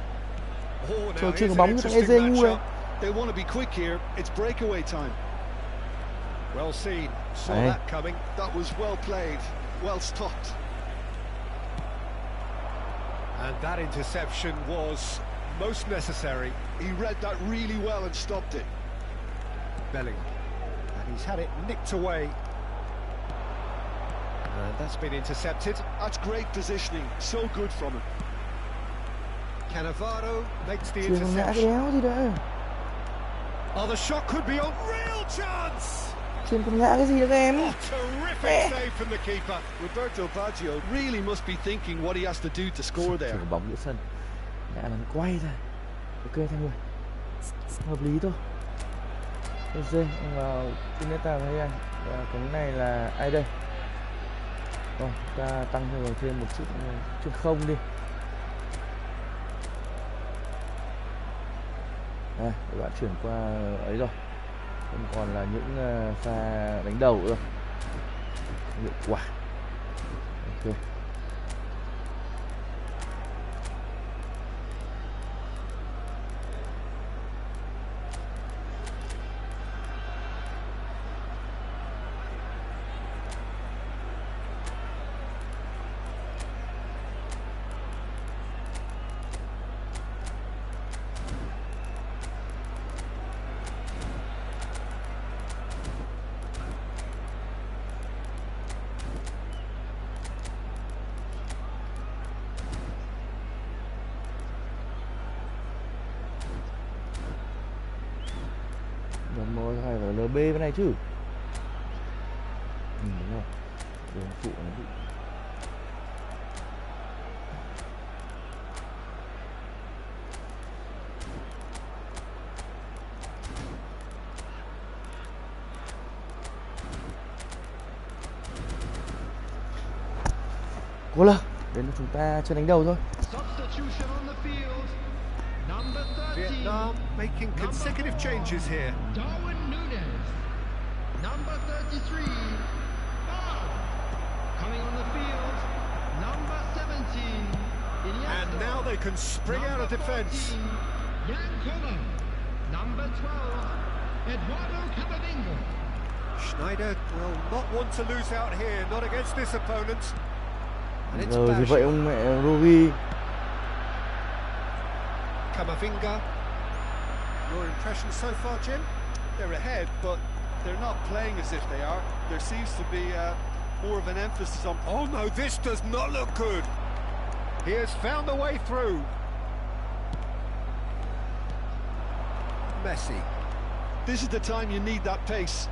Oh, Trời, now chưa here's có an bóng như thằng interesting Eze ngu này. matchup. They want to be quick here, it's breakaway time. Well seen, saw Hey. that coming. That was well played, well stopped. And that interception was most necessary. He read that really well and stopped it. Bellingham. And he's had it nicked away. And that's been intercepted. That's great positioning, so good from him. Cannavaro makes the Chuyền ngã cái interception. đéo gì đấy. Oh, the shot could be on. Real chance! Chuyền còn ngã cái gì đấy em. Oh, terrific save from the keeper. Roberto Baggio really must be thinking what he has to do to score there. Chuyền bóng giữa sân. Ngã là nó quay ra. Ok thằng ơi. Hợp lý thôi. PC ông vào tin neta thấy anh. Và cái này là ai đây? Rồi ta tăng thêm một chút trên không đi. Đây, các bạn chuyển qua ấy rồi, không còn là những pha đánh đầu nữa, hiệu quả. Ok. Rồi phải là LB bên này chứ. Đúng rồi. Đường phụ nó bị cố lên, đến lúc chúng ta chưa đánh đầu thôi. Substitution on the field. Number 13. Vietnam making consecutive changes here. Darwin Núñez. Number 33. Foul. Coming on the field. Number 17. Iniesta. And now they can spring out of defence. Jan Koller. Number 12. Eduardo Camavinga. Schneider will not want to lose out here, not against this opponent. And it's Rồi thì vậy Bashir. ông mẹ Ruby. Camavinga. Your impression so far, Jim? They're ahead, but they're not playing as if they are. There seems to be more of an emphasis on... Oh no, this does not look good. He has found a way through. Messi. This is the time you need that pace.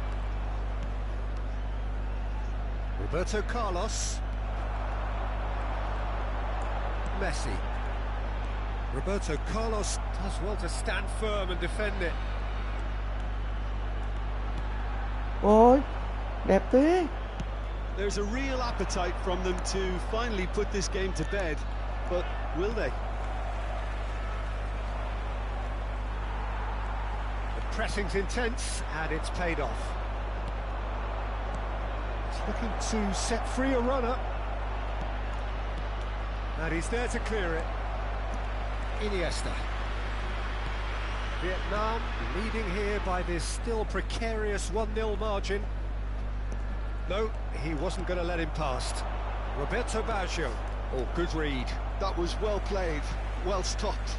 Roberto Carlos. Messi. Roberto Carlos does well to stand firm and defend it. Ôi, đẹp thế. There's a real appetite from them to finally put this game to bed, but will they? The pressing's intense and it's paid off. He's looking to set free a runner. And he's there to clear it. Iniesta. Vietnam leading here by this still precarious 1-0 margin. No, he wasn't going to let him past. Roberto Baggio. Oh, good read. That was well played, well stopped.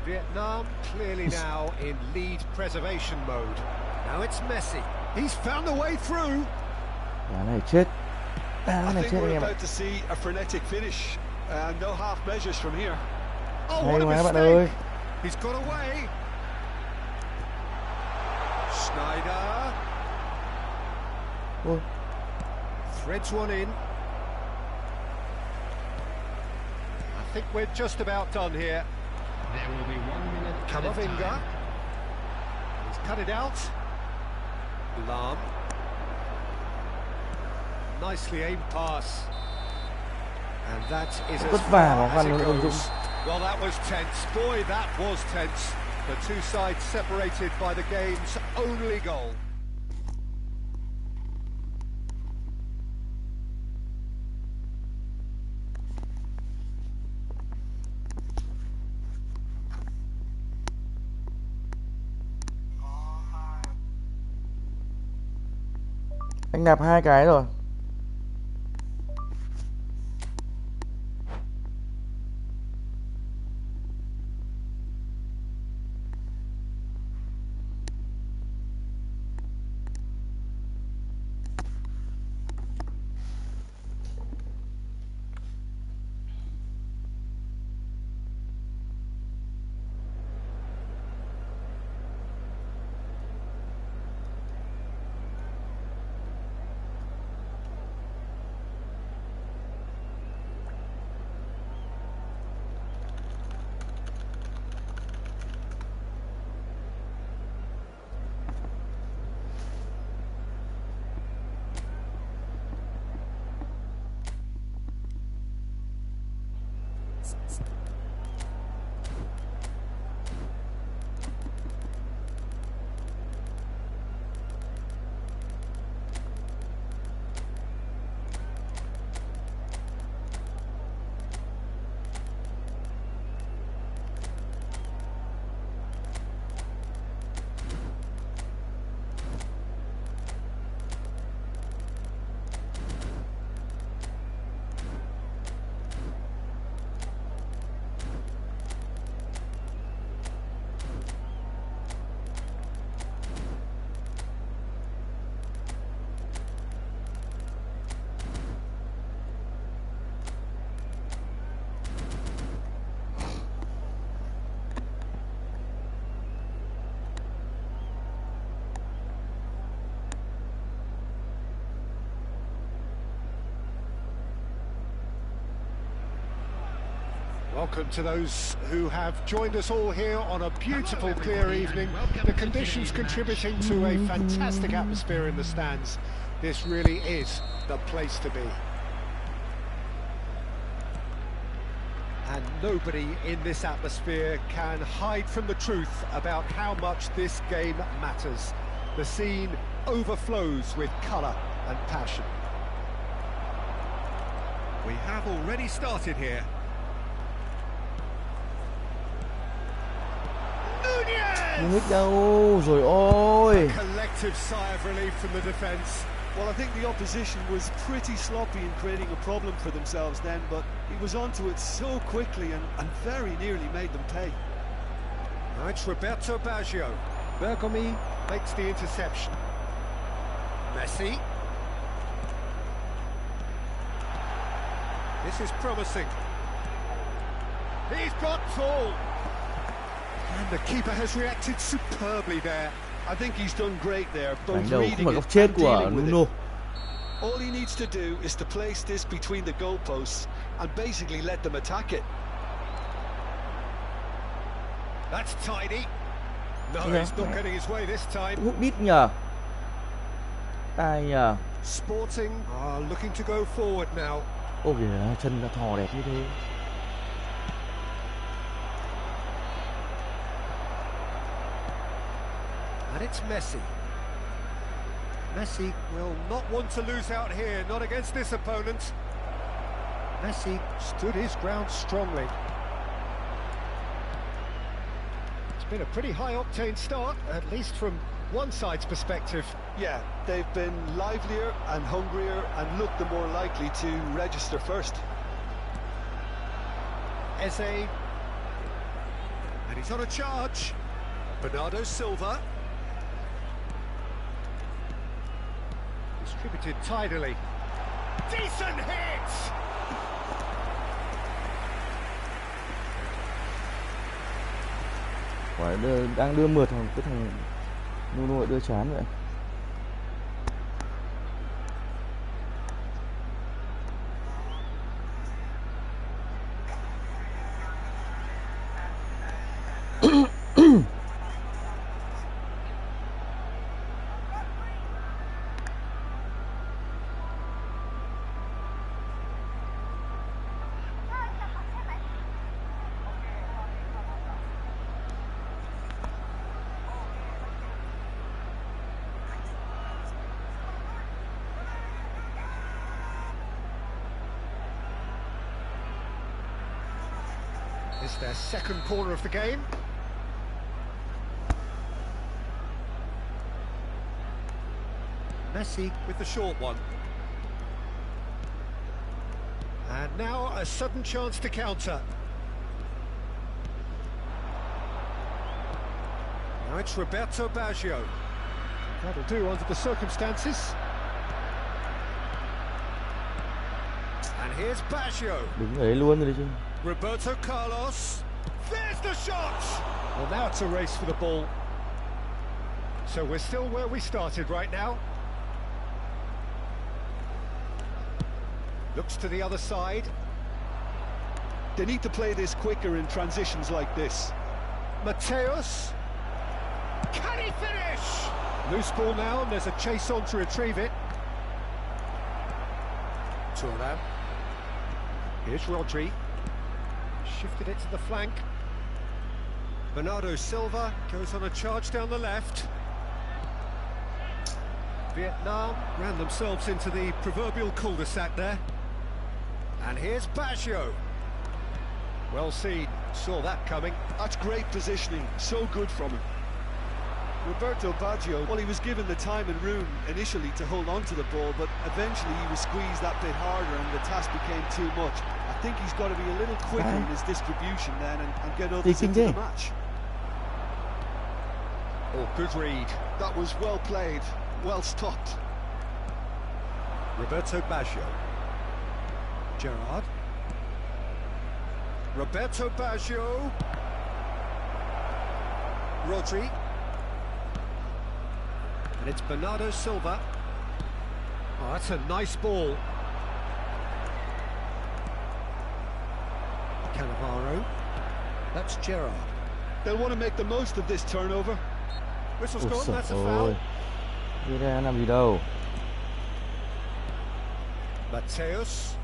Vietnam clearly now in lead preservation mode. Now it's Messi. He's found a way through. Đá này chết. Đá I này think chết anh we're em ạ. about to see a frenetic finish. No half measures from here. Oh, Hay what a quá bạn ơi. mistake! He's got away. Schneider Ôi, threads one in. I think we're just about done here. There will be 1 minute added Camavinga. time. He's cut it out. Lam. Nicely aimed pass. And that is as vất vả far khó as khăn it luôn Dũng. goes. Well, that was tense. Boy, that was tense. The two sides separated by the game's only goal. Anh nạp 2 cái rồi. Welcome to those who have joined us all here on a beautiful, clear evening. The conditions contributing to a fantastic atmosphere in the stands. This really is the place to be. And nobody in this atmosphere can hide from the truth about how much this game matters. The scene overflows with colour and passion. We have already started here. Không hít đâu, rồi ôi. Collective sigh of relief from the defence. Well, I think the opposition was pretty sloppy in creating a problem for themselves then, but he was onto it so quickly and very nearly made them pay. Now it's Roberto Baggio. Bergomi makes the interception. Messi. This is promising. He's got full. And the keeper has reacted superbly there. I think he's done great there, both Đánh đầu không reading phải it góc chết and của dealing with Nuno. it. All he needs to do is to place this between the goalposts and basically let them attack it. That's tidy. No, he's not getting his way this time. Hút đít nhờ. Tai nhờ. Sporting are looking to go forward now. Ôi kìa, chân đã thò đẹp như thế. And it's Messi. Messi will not want to lose out here, not against this opponent. Messi stood his ground strongly. It's been a pretty high-octane start, at least from one side's perspective. Yeah, they've been livelier and hungrier and looked the more likely to register first. Eze. And he's on a charge. Bernardo Silva. Distributed tidily. Decent hit! Quả đang đưa mượt thằng cái thằng Nuno đưa chán vậy. It's their second corner of the game. Messi with the short one. And now a sudden chance to counter. Now it's Roberto Baggio. That'll do under the circumstances. And here's Baggio. Đứng ở đấy luôn rồi đấy chứ. Roberto Carlos. There's the shot! Well, now it's a race for the ball. So we're still where we started right now. Looks to the other side. They need to play this quicker in transitions like this. Mateus. Can he finish? Loose ball now, and there's a chase on to retrieve it. Turan. Here's Rodri. shifted it to the flank. Bernardo Silva goes on a charge down the left. Vietnam ran themselves into the proverbial cul-de-sac there. And here's Baggio. Well seen, saw that coming. That's great positioning, so good from him. Roberto Baggio, well, he was given the time and room initially to hold on to the ball, but eventually he was squeezed that bit harder and the task became too much. I think he's got to be a little quicker in his distribution then and get others into the match. Oh, good read. That was well played, well stopped. Roberto Baggio. Gerrard. Roberto Baggio. Rodri. And it's Bernardo Silva. Oh, that's a nice ball. Cannavaro. That's Gerrard. They'll want to make the most of this turnover. Whistle's gone, that's a foul. Đi ra làm gì đâu. Mateus.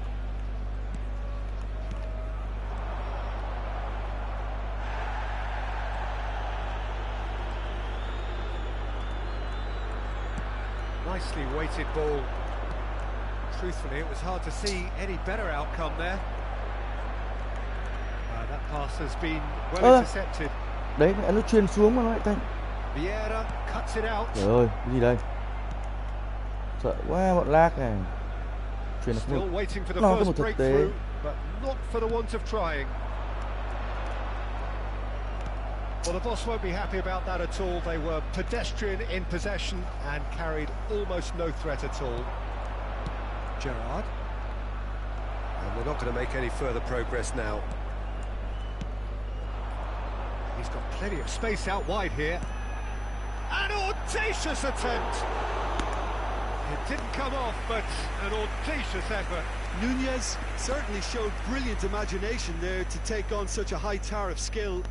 Nicely weighted ball. Truthfully, it was hard to see any better outcome there. That pass has been well intercepted. Đấy, mẹ nó chuyền xuống mà nó lại thành. Vieira cuts it out. Trời ơi, cái gì đây? Sợ quá bọn lag này. Chuyền nó Still không waiting for the nó có một first thực tế. breakthrough, but not for the want of trying. Well, the boss won't be happy about that at all. They were pedestrian in possession and carried almost no threat at all. Gerrard. And they're not going to make any further progress now. He's got plenty of space out wide here. An audacious attempt! It didn't come off, but an audacious effort. Nunez certainly showed brilliant imagination there to take on such a high tower of skill.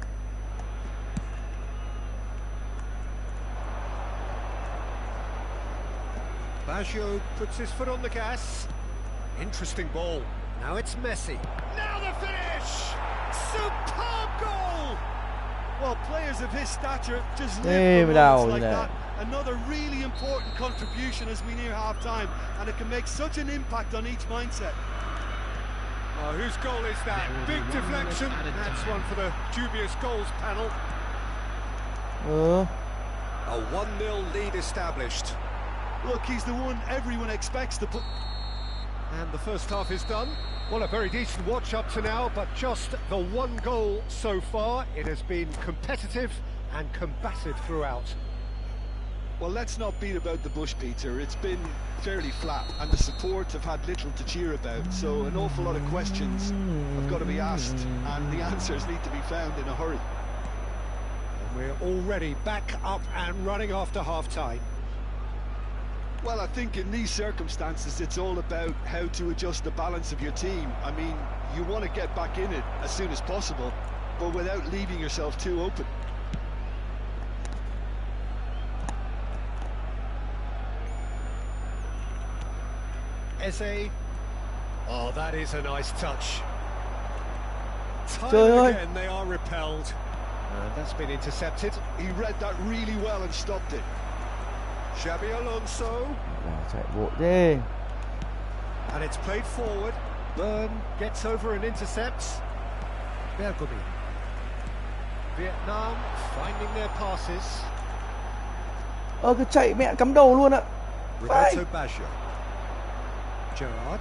Baggio puts his foot on the gas. Interesting ball. Now it's Messi. Now the finish! Superb goal! Well, players of his stature just Ê, live for đào moments like như này. that. Another really important contribution as we near half-time, and it can make such an impact on each mindset. Oh, whose goal is that? Big deflection. That's one for the dubious goals panel. A 1-0 lead established. Look, he's the one everyone expects to put. And the first half is done. Well, a very decent watch up to now, but just the one goal so far. It has been competitive and combative throughout. Well, let's not beat about the bush, Peter. It's been fairly flat, and the support have had little to cheer about, so an awful lot of questions have got to be asked, and the answers need to be found in a hurry. And we're already back up and running after half-time. Well, I think in these circumstances, it's all about how to adjust the balance of your team. I mean, you want to get back in it as soon as possible, but without leaving yourself too open. Eze. Oh, that is a nice touch. Time Trời and ơi. again, they are repelled. And that's been intercepted. He read that really well and stopped it. Xabi Alonso. Chạy vội thế. And it's played forward. Byrne gets over and intercepts. Bergomi. Vietnam finding their passes. Cứ chạy mẹ cắm đầu luôn ạ. Roberto Baggio. Gerrard.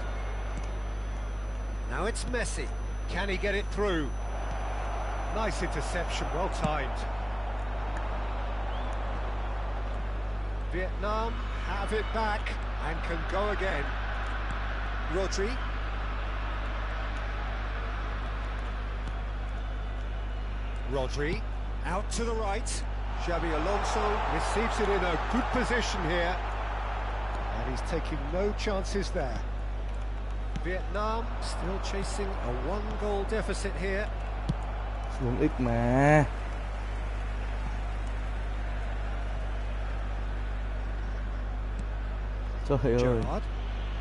Now it's Messi. Can he get it through? Nice interception, well timed. Vietnam have it back and can go again. Rodri. Rodri out to the right. Xabi Alonso receives it in a good position here. And he's taking no chances there. Vietnam still chasing a 1-goal deficit here. Xuống X mà. Trời ơi. Gerrard.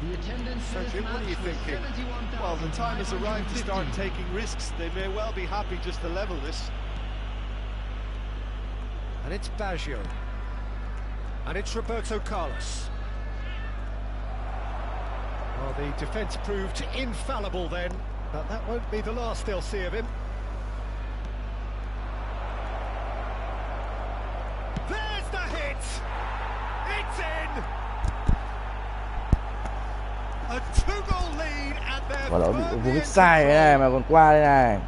The attendance for this Sergio, what are match you was thinking? 71,550. Well, the time has arrived to start taking risks. They may well be happy just to level this. And it's Baggio. And it's Roberto Carlos. Well, the defence proved infallible then, but that won't be the last they'll see of him. There's the hit! It's in! A two-goal lead and they're Quả đó bị firmly vô in ích sai cái này mà còn qua đây này.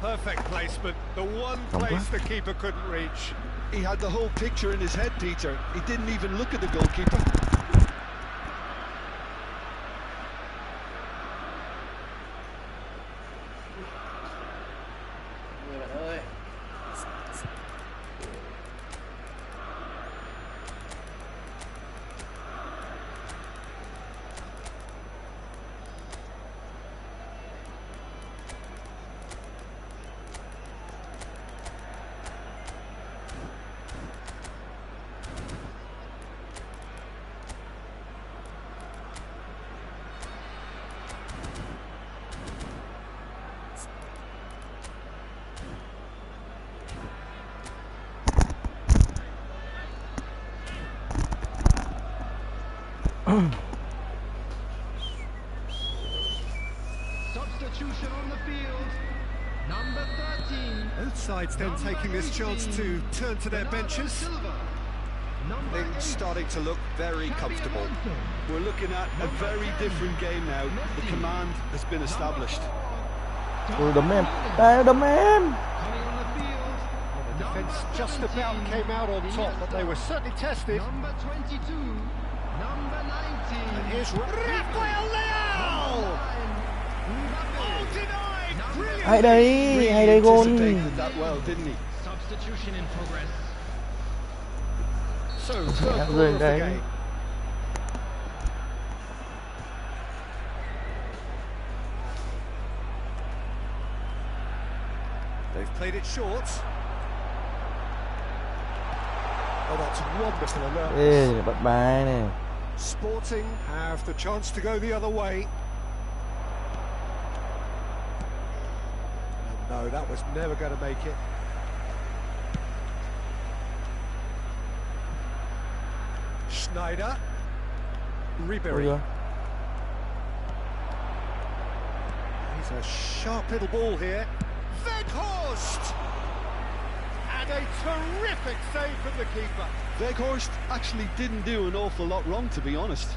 Perfect placement, the one place the keeper couldn't reach. He had the whole picture in his head, Peter. He didn't even look at the goalkeeper. Substitution on the field. Number 13. Both sides then taking this chance to turn to their benches. Things starting to look very comfortable. We're looking at a very different game now. The command has been established. Ôi đấm em. Đây đấm em. The defence just about came out on top, but they were certainly tested. Number 22. Number 19. And here's Rafael Leao! Oh, denied! Brilliant! Hay đấy, hay đấy gol. Anticipated that well, didn't he? Substitution in progress. So, third quarter of the game. They've played it short. Oh, that's wonderful alertness. Ê, bắt bài này. Sporting have the chance to go the other way. And no, that was never going to make it. Schneider. Ribery. He's a sharp little ball here. Weghorst! And a terrific save from the keeper. Weghorst actually didn't do an awful lot wrong, to be honest.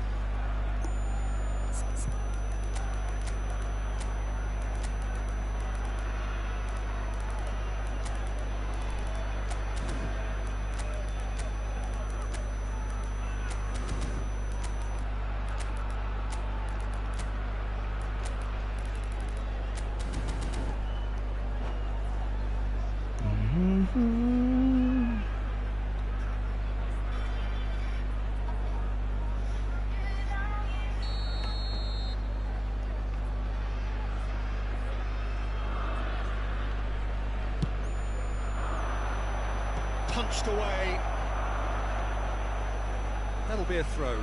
Punched away. That'll be a throw.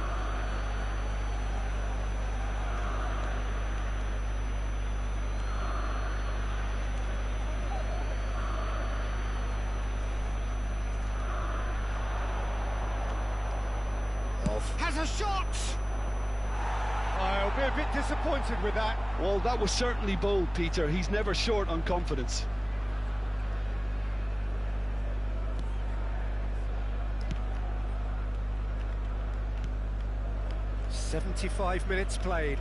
Has a shot! I'll be a bit disappointed with that. Well, that was certainly bold, Peter. He's never short on confidence. "75 minutes played.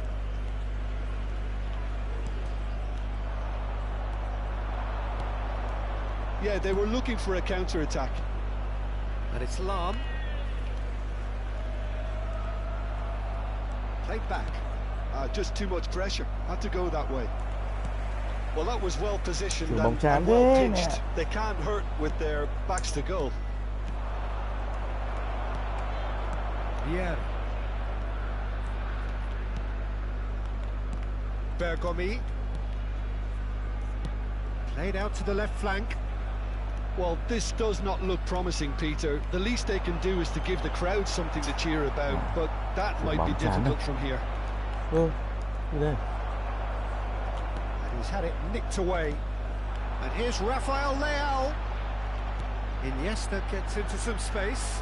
Yeah, they were looking for a counter-attack. And it's Lahm. Played back. Just too much pressure. Had to go that way. Well, that was well positioned Bóng and chán well thế pitched. nè. They can't hurt with their backs to goal. Yeah. Bergomi. Played out to the left flank. Well, this does not look promising, Peter. The least they can do is to give the crowd something to cheer about, but that might be Bóng chán difficult đấy. from here. Ô, gì đây? And he's had it nicked away. And here's Rafael Leao. Iniesta gets into some space.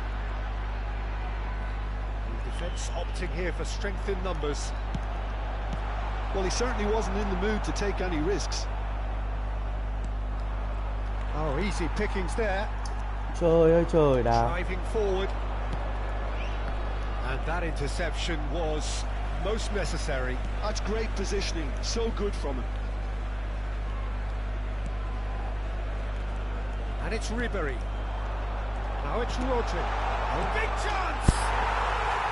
The defence opting here for strength in numbers. Well, he certainly wasn't in the mood to take any risks. Oh, easy pickings there. Trời ơi trời, đá. Driving forward. And that interception was most necessary. That's great positioning, so good from him. And it's Ribery. Now it's Rodri. Oh, big chance!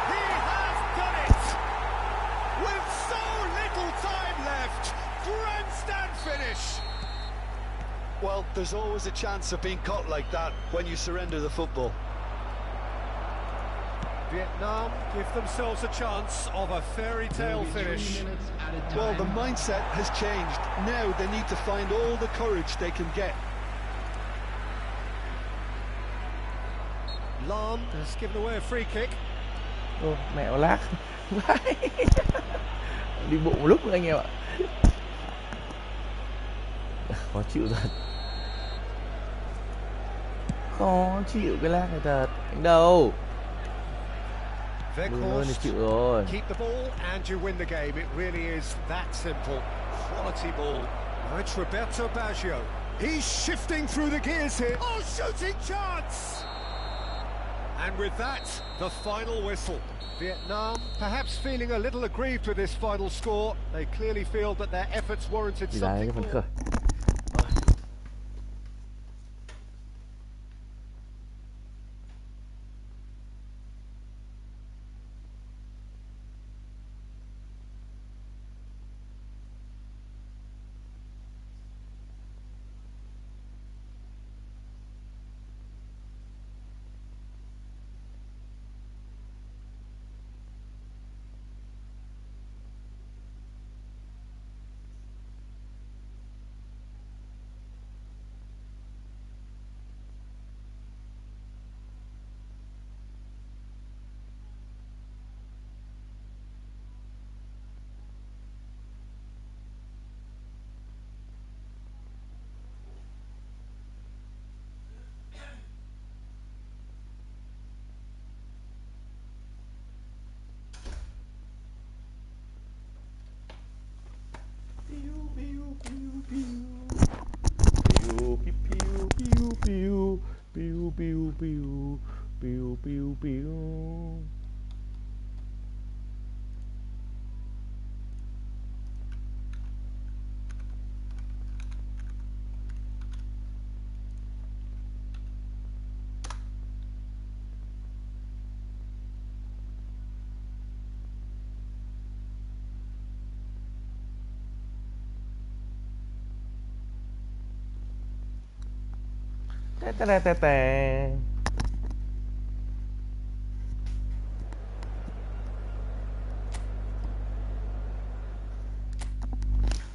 He has done it! With so little time left, grandstand finish! Well, there's always a chance of being caught like that when you surrender the football. Vietnam give themselves a chance of a fairy tale finish. Well, the mindset has changed. Now they need to find all the courage they can get. Lam has given away a free kick. Ô, mẹo lác. Đi bộ một lúc nữa anh em ạ. Khó chịu thật. Khó chịu cái lag này thật. Đánh đâu? Weghorst, keep the ball and you win the game. It really is that simple. Quality ball. Now it's Roberto Baggio. He's shifting through the gears here. Oh, shooting chance! And with that, the final whistle. Vietnam perhaps feeling a little aggrieved with this final score. They clearly feel that their efforts warranted something more.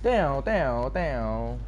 Tèo tèo tèo.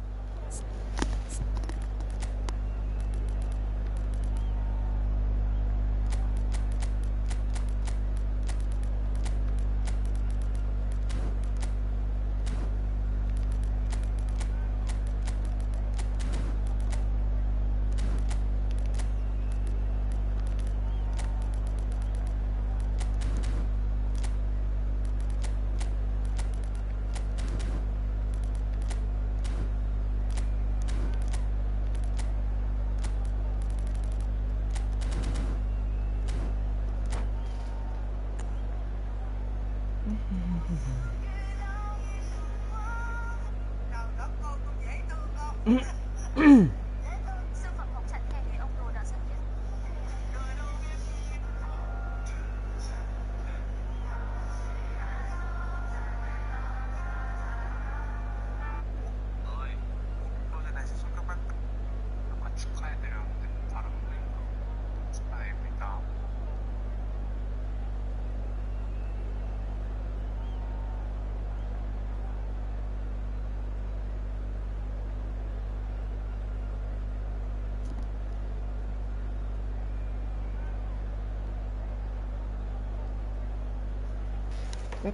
Well,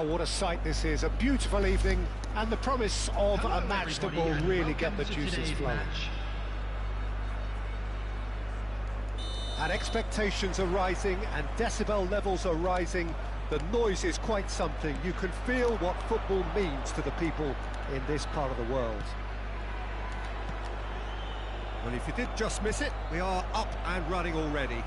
what a sight this is. A beautiful evening and the promise of Hello, a match that will everybody, and really get the welcome to juices today's flowing. match. And expectations are rising and decibel levels are rising. The noise is quite something. You can feel what football means to the people in this part of the world. Well, if you did just miss it, we are up and running already.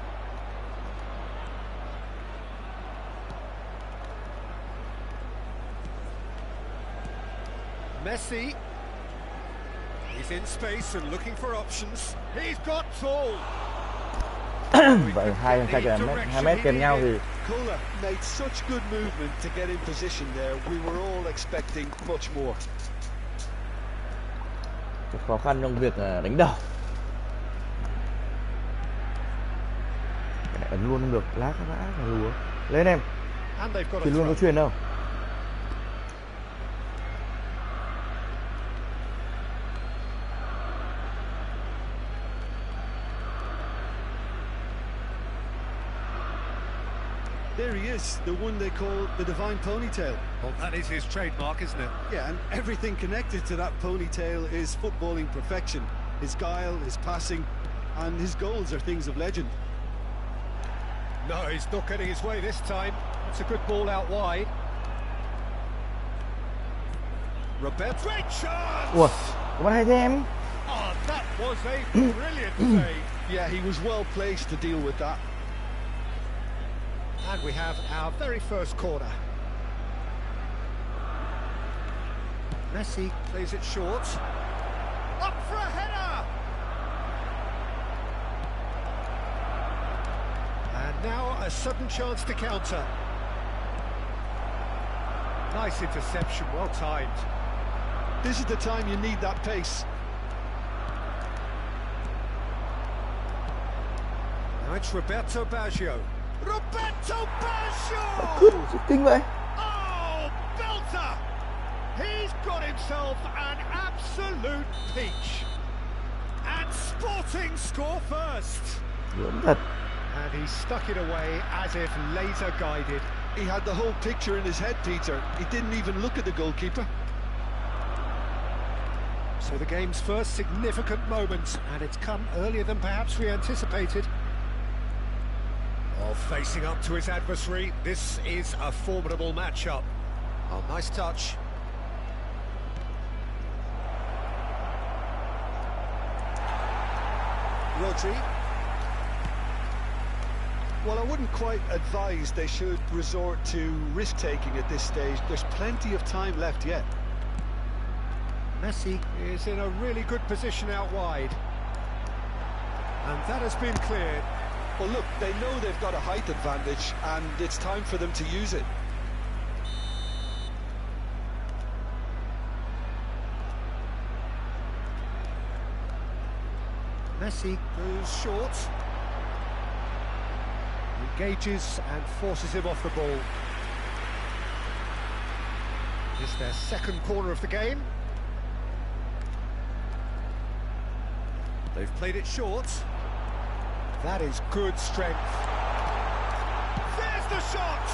Messi. He's in space and looking for options. He's got tall. Vậy hai mét kèm nhau thì Kohler made such good movement to get in position there. We were all expecting much more. rất khó khăn trong việc đánh đầu. Cái này ấn luôn không được, lát các bạn lúa. Lên em. And they've got a Thì luôn có throw. chuyền đâu. There he is, the one they call the divine ponytail. Well, that is his trademark, isn't it? Yeah, and everything connected to that ponytail is footballing perfection. His guile, his passing, and his goals are things of legend. No, he's not getting his way this time. It's a good ball out wide. Roberto. Great chance! Ủa, các bạn hay thế em? Oh, that was a brilliant save. Yeah, he was well placed to deal with that. And we have our very first corner. Messi plays it short. Up for a header! And now a sudden chance to counter. Nice interception, well timed. This is the time you need that pace. Now it's Roberto Baggio. Roberto Baggio! Cứ kinh vậy. Oh, belter! He's got himself an absolute peach. And Sporting score first. Đúng thật. And he stuck it away as if laser guided. He had the whole picture in his head, Peter. He didn't even look at the goalkeeper. So the game's first significant moment, and it's come earlier than perhaps we anticipated. Oh, facing up to his adversary, this is a formidable matchup. Oh, nice touch. Rodri. Well, I wouldn't quite advise they should resort to risk-taking at this stage. There's plenty of time left yet. Messi is in a really good position out wide. And that has been cleared. Well, look, they know they've got a height advantage, and it's time for them to use it. Messi goes short. Engages and forces him off the ball. It's their second corner of the game. They've played it short. That is good strength. There's the shot!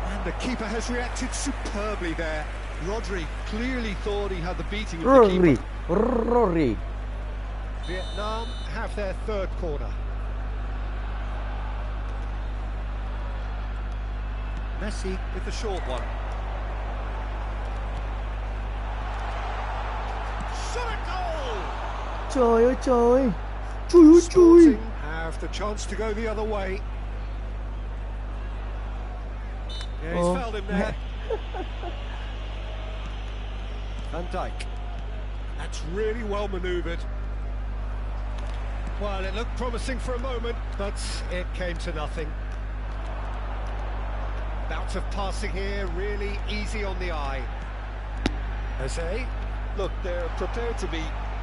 And the keeper has reacted superbly there. Rodri clearly thought he had the beating of the keeper. Rory. Vietnam have their third corner. Messi with the short one. Shot a goal! Trời ơi trời. Trời ơi trời. Sporting have the chance to go the other way. Yeah, he's fouled him there. Van Dijk. That's really well manoeuvred. Well, it looked promising for a moment, but it came to nothing. Bout of passing here, really easy on the eye. Jose. Look, they're prepared to be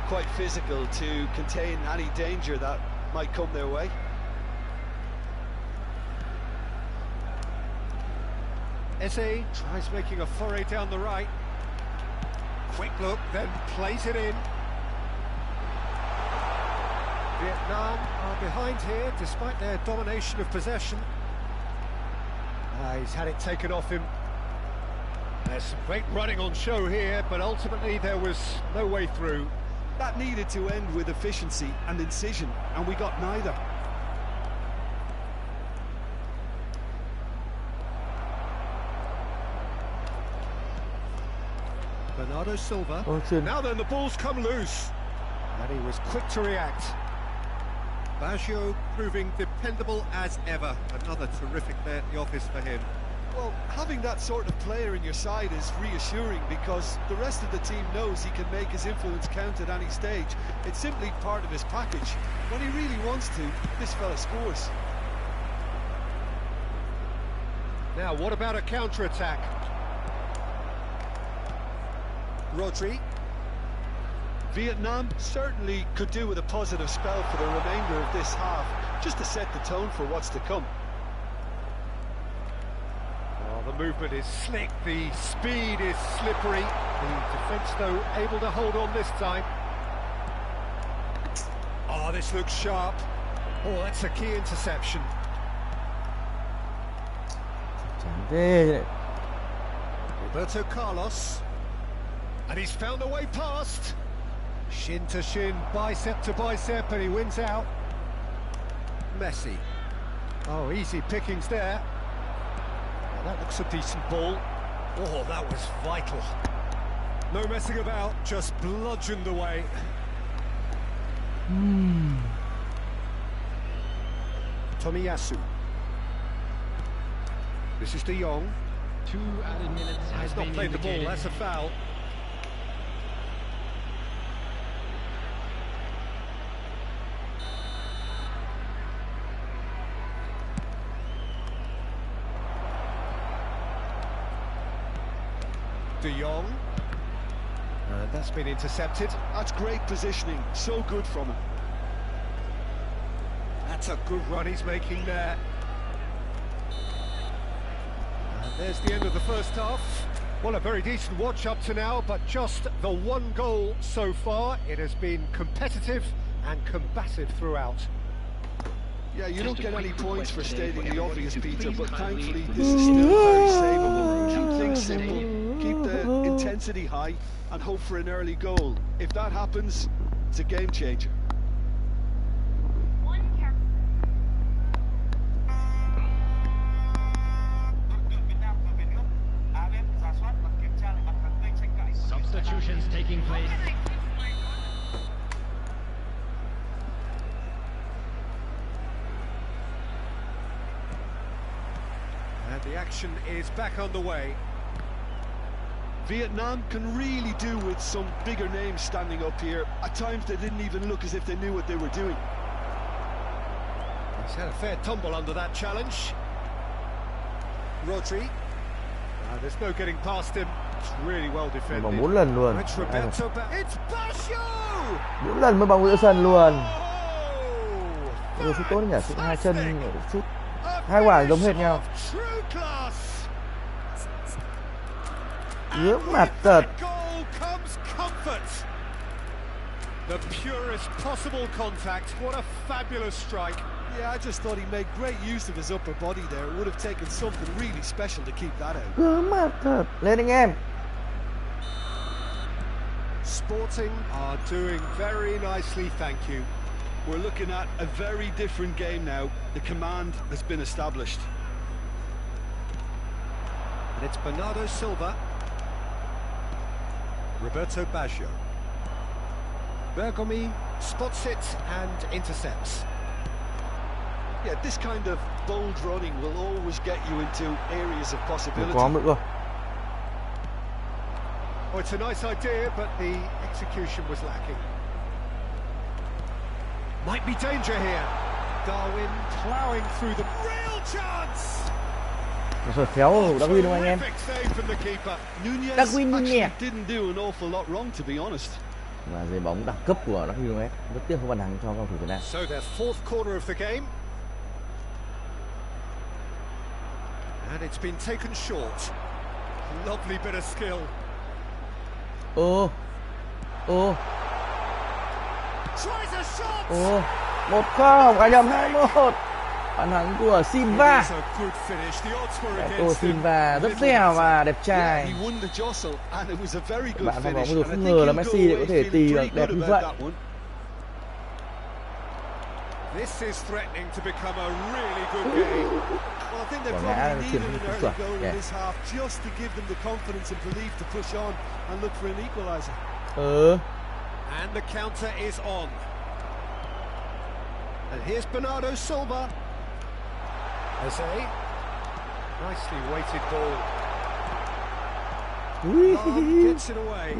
quite physical to contain any danger that might come their way. Eze tries making a foray down the right. Quick look, then plays it in. Vietnam are behind here, despite their domination of possession. He's had it taken off him. There's some great running on show here, but ultimately there was no way through. That needed to end with efficiency and incision, and we got neither. Bernardo Silva. Now then, the ball's come loose. And he was quick to react. Baggio proving dependable as ever. Another terrific day at the office for him. Well, having that sort of player in your side is reassuring because the rest of the team knows he can make his influence count at any stage. It's simply part of his package. When he really wants to, this fella scores. Now, what about a counter-attack? Rodri. Vietnam certainly could do with a positive spell for the remainder of this half, just to set the tone for what's to come. The movement is slick, the speed is slippery. The defence, though, able to hold on this time. Oh, this looks sharp. Oh, that's a key interception. Roberto Carlos. And he's found a way past. Shin to shin, bicep to bicep, and he wins out. Messi. Oh, easy pickings there. That looks a decent ball. Oh, that was vital. No messing about, just bludgeoned away. Tomiyasu. This is De Jong. 2 added minutes has He's not been played the ball, indicated. that's a foul. De Jong. That's been intercepted. That's great positioning, so good from him. That's a good run he's making there. And there's the end of the first half. Well, a very decent watch up to now, but just the one goal so far. It has been competitive and combative throughout. Yeah, you don't get any points for stating the obvious, Peter, but thankfully this is still very savable. Keep things simple, keep the intensity high, and hope for an early goal. If that happens, it's a game changer. Substitutions taking place. And the action is back underway. Vietnam can really do with some bigger names standing up here. At times they didn't even look as if they knew what they were doing. He's had a fair tumble under that challenge. Rodri. There's no getting past him. It's really well defended. Vòng 4 lần luôn. It's Roberto. It's Baggio. 4 lần mới bóng giữa sân luôn. Oh, Rồi sút tốt nhỉ, sút hai chân, sút hai quả giống hệt nhau. Ướp mặt thật. The purest possible contact. What a fabulous strike. Yeah, I just thought he made great use of his upper body there. It would have taken something really special to keep that out. Ướp mặt thật. Lên anh em. Sporting are doing very nicely, thank you. We're looking at a very different game now. The command has been established. And it's Bernardo Silva. Roberto Baggio. Bergomi spots it and intercepts. Yeah, this kind of bold running will always get you into areas of possibility. Có nữa. Oh, it's a nice idea, but the execution was lacking. Might be danger here. Darwin ploughing through the real chance. Rồi khéo Darwin không anh em? Terrific save from the keeper. Nunez Darwin actually nè. didn't do an awful lot wrong, to be honest. Và giày bóng đẳng cấp của Darwin rất tiếc không bàn thắng cho cầu thủ Việt Nam. So their fourth corner of the game. And it's been taken short. Lovely bit of skill. Ồ. Ồ. Tries a shot. Ồ. 1-0, à nhầm 2-1. Bàn thắng của Silva. Silva rất dẻo và đẹp trai. Bạn vào bóng rồi không ngờ là Messi lại có thể tì được đẹp như vậy. This is threatening to become a really good game. Well, I think they probably needed an early goal in this half just to give them the confidence and belief to push on and look for an equaliser. And the counter is on. And here's Bernardo Silva. Jose. Nicely weighted ball. Gets it away.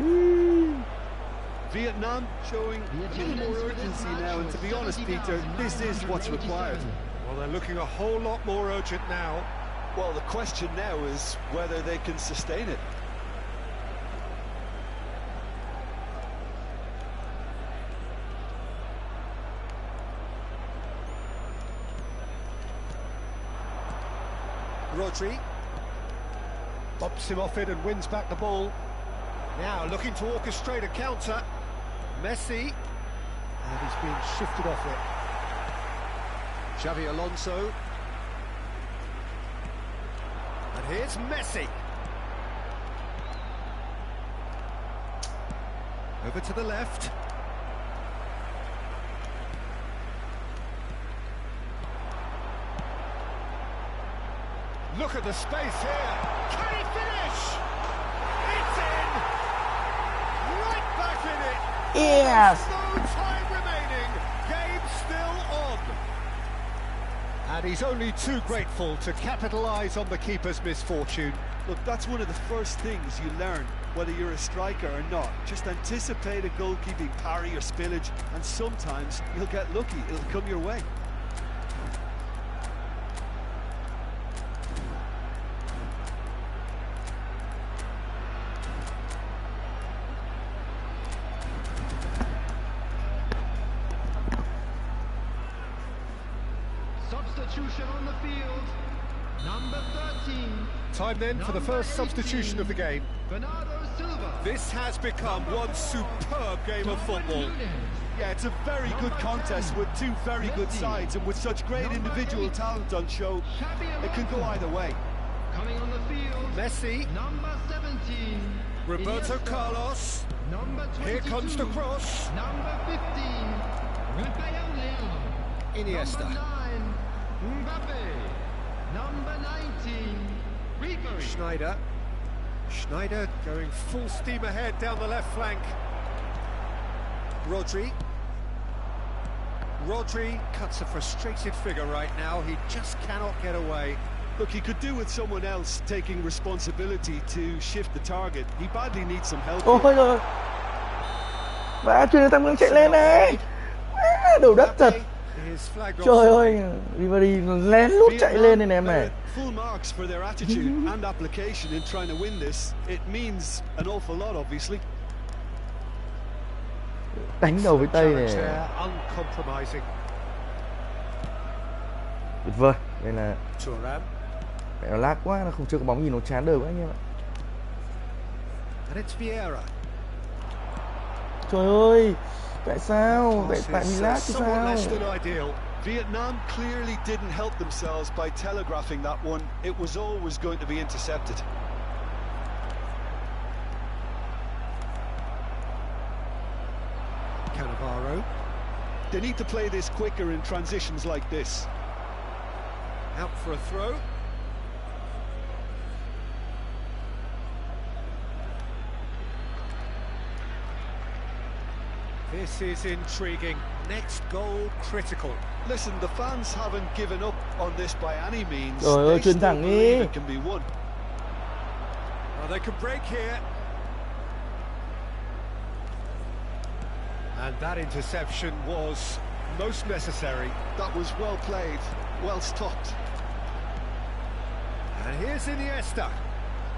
Vietnam showing a little more urgency now, and to be honest, Peter, this is what's required. Well, they're looking a whole lot more urgent now. Well, the question now is whether they can sustain it. Rodri bops him off it and wins back the ball. Now looking to orchestrate a counter. Messi, and he's being shifted off it. Xavi Alonso. And here's Messi. Over to the left. Look at the space here. Can he finish? It's in. Right back in it. Yes. No time remaining. Game still on. And he's only too grateful to capitalise on the keeper's misfortune. Look, that's one of the first things you learn, whether you're a striker or not. Just anticipate a goalkeeping parry or spillage, and sometimes you'll get lucky. It'll come your way. Substitution on the field. Number 13. Time then for the first substitution of the game. Bernardo Silva. This has become one superb game of football. Yeah, it's a very good contest with two very good sides, and with such great individual talent on show, it can go either way. Coming on the field. Messi. Number 17. Roberto Iniesta. Carlos. Number 22. Here comes the cross. Number 15. Rafael Leao. Iniesta. Number 9. Mbappe. Number 19. Ribery. Schneider. Schneider going full steam ahead down the left flank. Rodri. Rodri cuts a frustrated figure right now. He just cannot get away. Look, he could do with someone else taking responsibility to shift the target. He badly needs some help. Ôi rồi. Và chuyền Tam Vương chạy lên này. Đầu đất thật. Trời ơi, Ribery lén lút chạy lên này em này. Full marks for their attitude and application in trying to win this. It means an awful lot, obviously. Đánh đầu với tay này. Tuyệt vời. Đây là mẹ nó lag quá, nó không chưa có bóng nhìn nó chán đời quá anh em ạ. Trời ơi, tại sao? Tại mình lag chứ sao? Vietnam clearly didn't help themselves by telegraphing that one. It was always going to be intercepted. Cannavaro. They need to play this quicker in transitions like this. Out for a throw. This is intriguing. Next goal critical. Listen, the fans haven't given up on this by any means. They still believe it can be won. Well, they could break here. And that interception was most necessary. That was well played, well stopped. And here's Iniesta.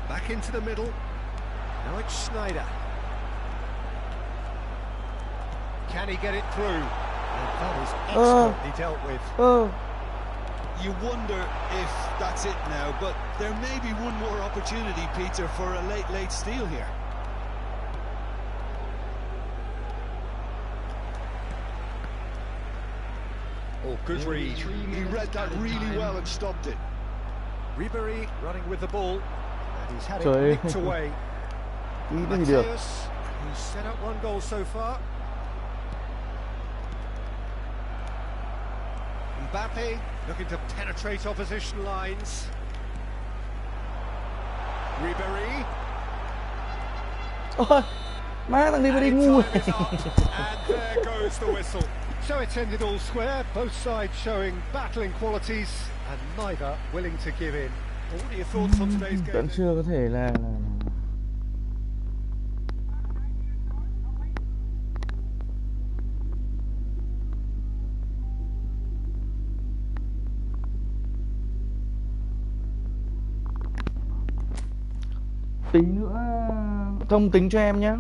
Back into the middle. Now it's Schneider. Can he get it through? And that is excellently dealt with. you wonder if that's it now, but there may be one more opportunity, Peter, for a late steal here. Oh, good read. He read that really well and stopped it. Ribery running with the ball, and he's had it Trời nicked away. Ý cái gì được. Mateus, who's set up one goal so far. Mbappe looking to penetrate opposition lines. Ribery. Ôi, má thằng Ribery And ngu. time is up, and there goes the whistle. So it's ended all square, both sides showing battling qualities, and neither willing to give in. Well, what are your thoughts on today's game? Vẫn chưa có thể là tí nữa thông tính cho em nhé.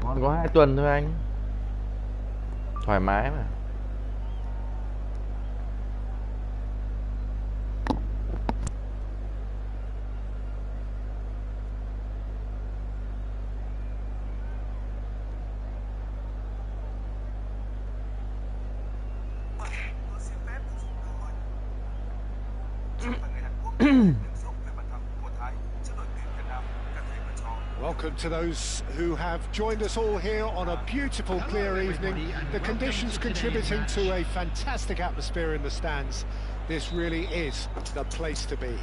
Còn có 2 tuần thôi anh. Thoải mái mà. Welcome to those who have joined us all here on a beautiful, clear evening. The conditions contributing to a fantastic atmosphere in the stands. This really is the place to be.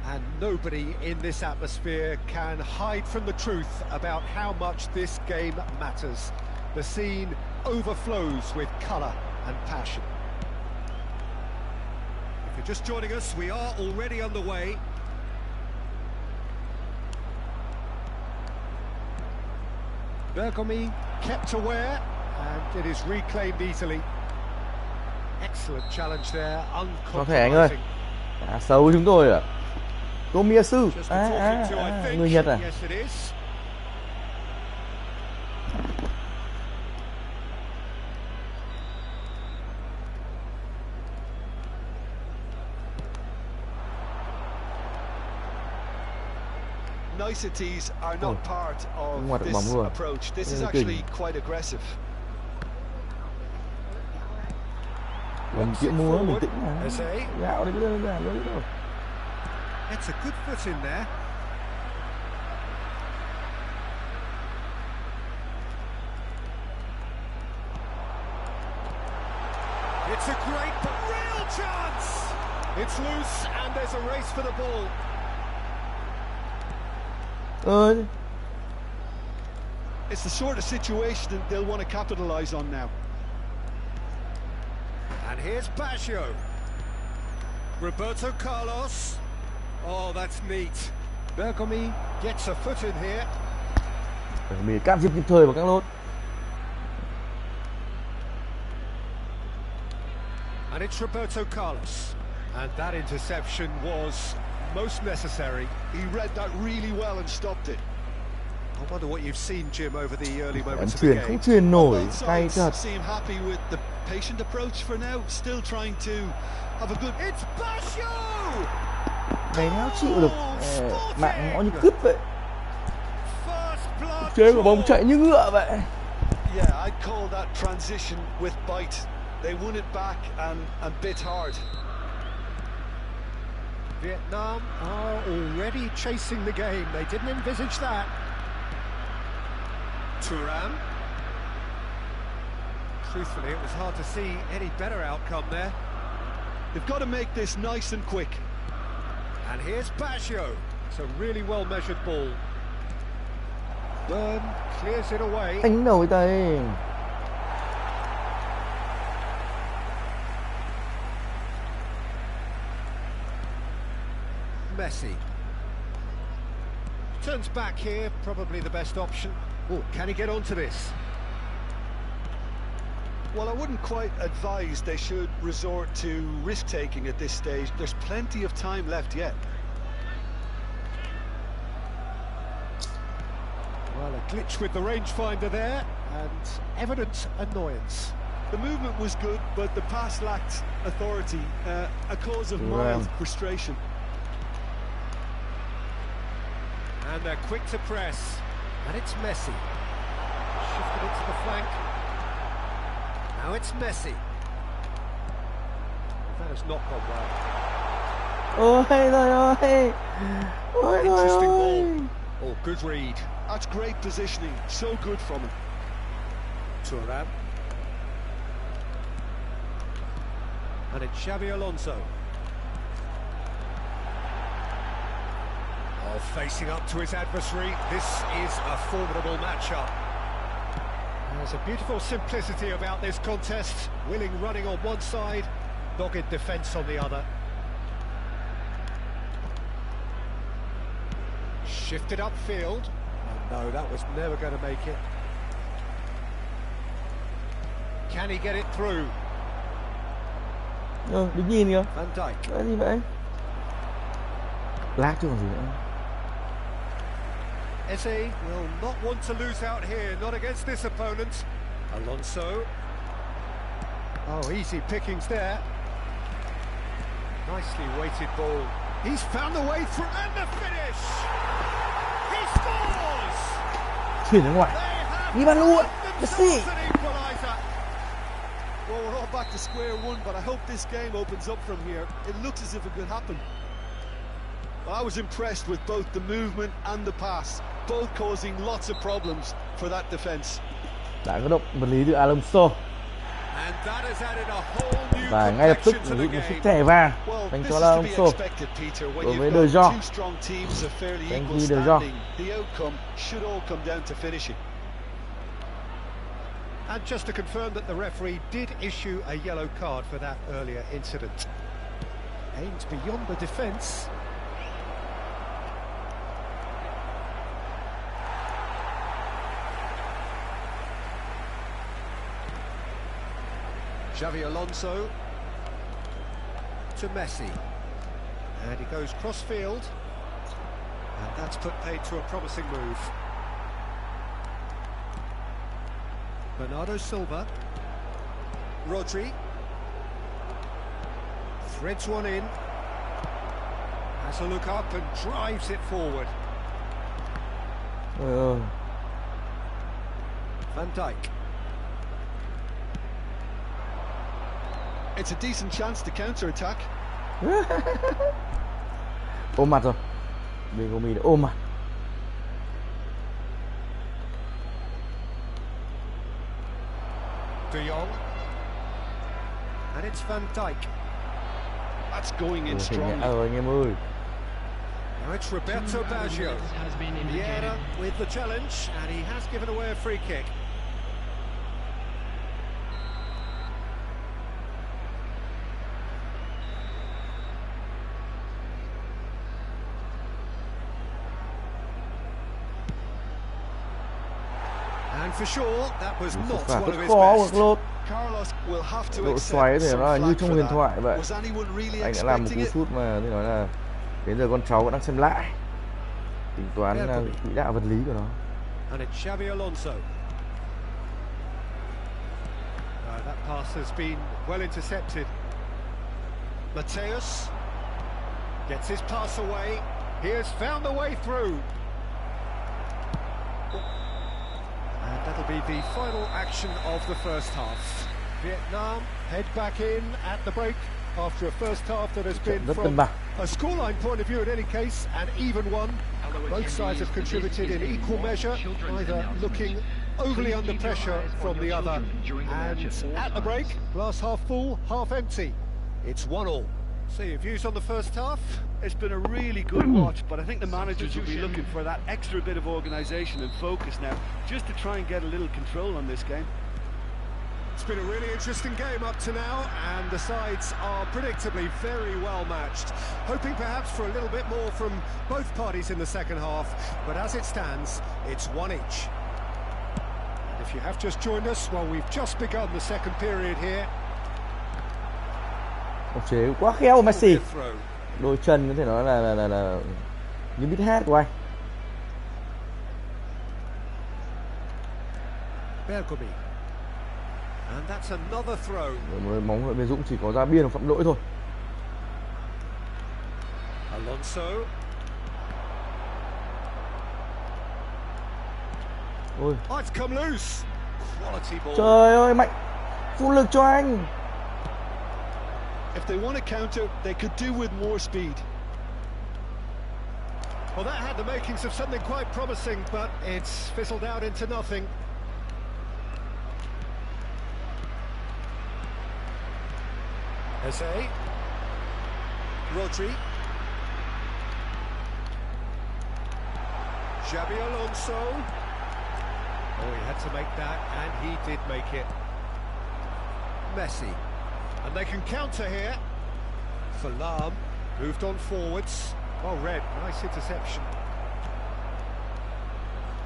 And nobody in this atmosphere can hide from the truth about how much this game matters. The scene overflows with colour and passion. If you're just joining us, we are already underway. Bergomi kept aware, and it is reclaimed easily. Excellent challenge there, Có thể anh ơi. À, xấu chúng tôi à. Tomiyasu. Người Nhật à. Yes, it is. Niceties are not part of this approach. This is actually quite aggressive. Mình chỉ mua bình tĩnh mà. Gạo đấy đơn giản thôi đâu. It's a good foot in there. It's a great but real chance. It's loose and there's a race for the ball. It's the sort of situation that they'll want to capitalise on now. And here's Baggio. Roberto Carlos. Oh, that's neat. Bergomi gets a foot in here. Mình can thiệp kịp thời vào các lốt. And it's Roberto Carlos. And that interception was most necessary. He read that really well and stopped it. I wonder what you've seen, Jim, over the early moments of the Truyền game. không truyền nổi, Both cay sides thật. seem happy with the patient approach for now, still trying to have a good... It's Baggio! Này nào chịu được mạng nó như cứt vậy. First blood Chơi của bóng draw. chạy như ngựa vậy. Yeah, I'd call that transition with bite. They won it back and bit hard. Vietnam are already chasing the game. They didn't envisage that. Thuram. Truthfully, it was hard to see any better outcome there. They've got to make this nice and quick. And here's Baggio. It's a really well-measured ball. Burn clears it away. Đánh đầu với tay. Messi. Turns back here, probably the best option. Oh, can he get onto this? Well, I wouldn't quite advise they should resort to risk-taking at this stage. There's plenty of time left yet. Well, a glitch with the rangefinder there, and evident annoyance. The movement was good, but the pass lacked authority, a cause of mild frustration. And they're quick to press. And it's Messi. Shifted it to the flank. Now it's Messi. That has not gone well. Ôi trời ơi. Ôi trời Interesting ơi. ball. Oh, good read. That's great positioning, so good from him. Thuram. And it's Xabi Alonso. Oh, facing up to his adversary. This is a formidable matchup. There's a beautiful simplicity about this contest. Willing running on one side, dogged defence on the other. Shifted upfield. Oh no, that was never going to make it. Can he get it through? Đứng nhìn kìa. Van Dijk. Cái gì vậy? Lag chứ còn gì nữa. Eze will not want to lose out here, not against this opponent. Alonso. Oh, easy pickings there. Nicely weighted ball. He's found the way through, and the finish! He scores! Chuyển ra ngoài. Đi bàn luôn. Messi. An equaliser. Well, we're all back to square one, but I hope this game opens up from here. It looks as if it could happen. Well, I was impressed with both the movement and the pass, both causing lots of problems for that defence. Đã có động vật lý từ Alonso. And that has added a whole new Và ngay lập tức complexion to rút the một chiếc game. thẻ vàng Well, dành this cho is to be Alonso. expected, Peter. When Đối với you've De got Jong. two strong teams of fairly Thank equal you, De Jong. standing, the outcome should all come down to finishing. And just to confirm that the referee did issue a yellow card for that earlier incident. Aims beyond the defence. Xabi Alonso to Messi. And he goes cross-field. And that's put paid to a promising move. Bernardo Silva. Rodri. Threads one in. Has a look up and drives it forward. Van Dijk. It's a decent chance to counter-attack. Ôm mặt rồi. Bergomi đã ôm mặt. De Jong. And it's Van Dijk. That's going in Ủa, strongly. rồi anh em ơi. Now it's Roberto Baggio. Vieira with the challenge, and he has given away a free kick. And for sure, that was not one of his best. Carlos will have to Độ xoáy thì nó là như trong huyền thoại vậy. Was anyone really Anh đã làm một cú sút mà thì nói là đến giờ con cháu vẫn đang xem lại. Tính toán là quỹ đạo vật lý của nó. And it's Xabi Alonso. That pass has been well intercepted. Mateus gets his pass away. He has found the way through. And that'll be the final action of the first half. Vietnam head back in at the break after a first half that has been, from a scoreline point of view in any case, an even one. Both sides have contributed in equal measure, neither looking overly under pressure from the other. And at the break, glass half full, half empty. It's 1-1. So your views on the first half? It's been a really good watch, but I think the managers will be looking for that extra bit of organisation and focus now, just to try and get a little control on this game. It's been a really interesting game up to now, and the sides are predictably very well matched. Hoping perhaps for a little bit more from both parties in the second half, but as it stands, it's one each. And if you have just joined us, well, we've just begun the second period here. Một chế quá khéo của Messi. Đôi chân có thể nói là như biết hát của anh. Bergomi. And that's another throw. Bóng đội Việt Dũng chỉ có ra biên hoặc phạm lỗi thôi. Alonso. Ôi. Oh, it's come loose. Quality ball. Trời ơi, mạnh. Phun lực cho anh. If they want to counter, they could do with more speed. Well, that had the makings of something quite promising, but it's fizzled out into nothing. Eze. Rodri. Xabi Alonso. Oh, he had to make that, and he did make it. Messi. And they can counter here. Falam moved on forwards. Oh, Red, nice interception.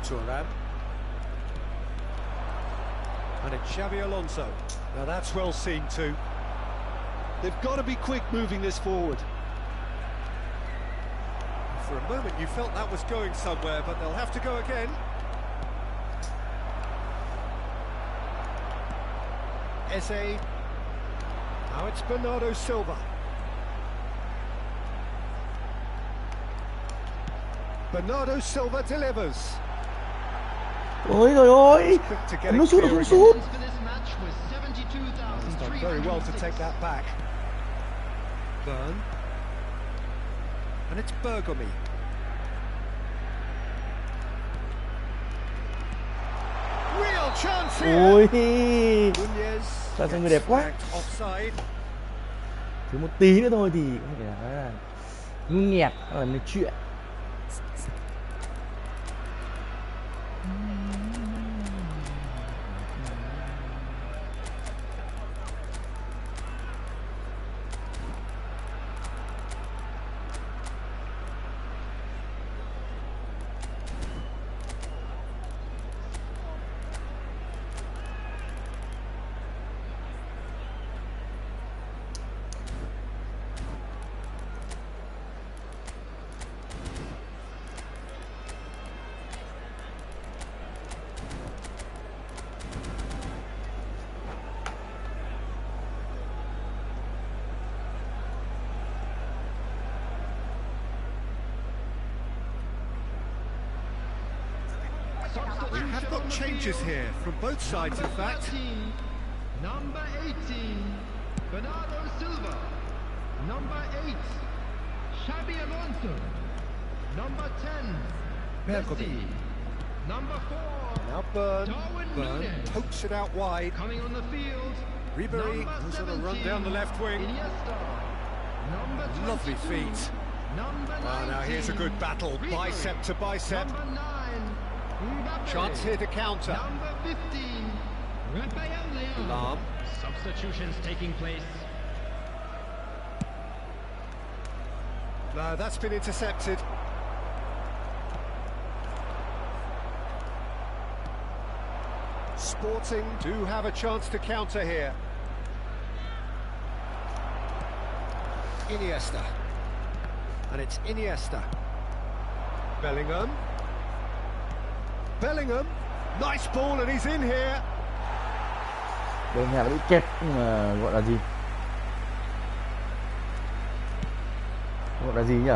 Thuram. And it's Xabi Alonso. Now that's well seen too. They've got to be quick moving this forward. For a moment you felt that was going somewhere, but they'll have to go again. Eze. Now it's Bernardo Silva. Bernardo Silva delivers. Ôi trời ơi. Nó sút không sút. He's done very well to take that back. Byrne. And it's Bergomi. Real chance here. Ôi. Nunez. Sao cho người đẹp quá. Offside. Thứ một tí nữa thôi thì có thể nói là ngu nhẹt là nói chuyện. We have got changes here from both sides, in fact. 13, number 18, Bernardo Silva. Number 8, Xabi Alonso. Number 10, Messi. Number 4, Now Byrne Nunez. pokes it out wide. Coming on the field, Ribery number goes on a run 17, down the left wing. Iniesta. Number 22, Lovely feet. Now here's a good battle, bicep to bicep. Number 9, Mbappe. Chance here to counter. Number 15, Raphael. Lam. Substitutions taking place. No, that's been intercepted. Sporting do have a chance to counter here. Iniesta. And it's Iniesta. Bellingham. Bellingham. Nice ball and he's in here. Đây nhà đã bị kẹp gọi là gì? Gọi là gì nhỉ?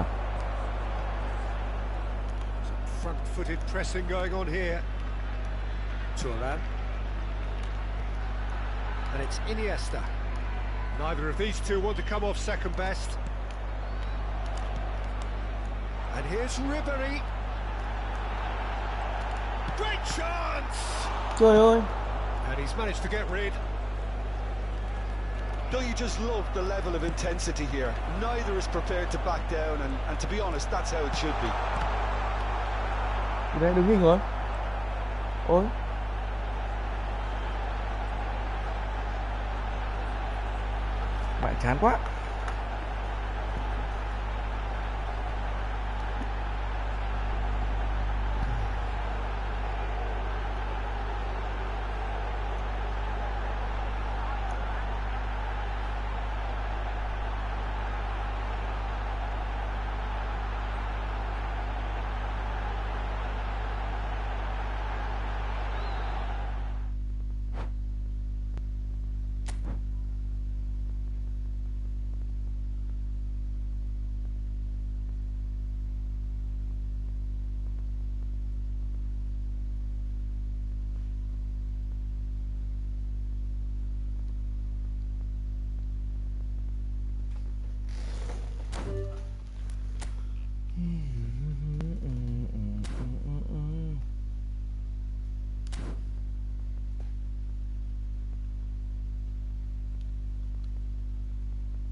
Some front-footed pressing going on here. Turan. And it's Iniesta. Neither of these two want to come off second best. And here's Ribery. Great chance! Trời ơi. And he's managed to get rid. Don't you just love the level of intensity here? Neither is prepared to back down, and to be honest, that's how it should be. Đây đứng hình rồi. Ôi. Bạn chán quá.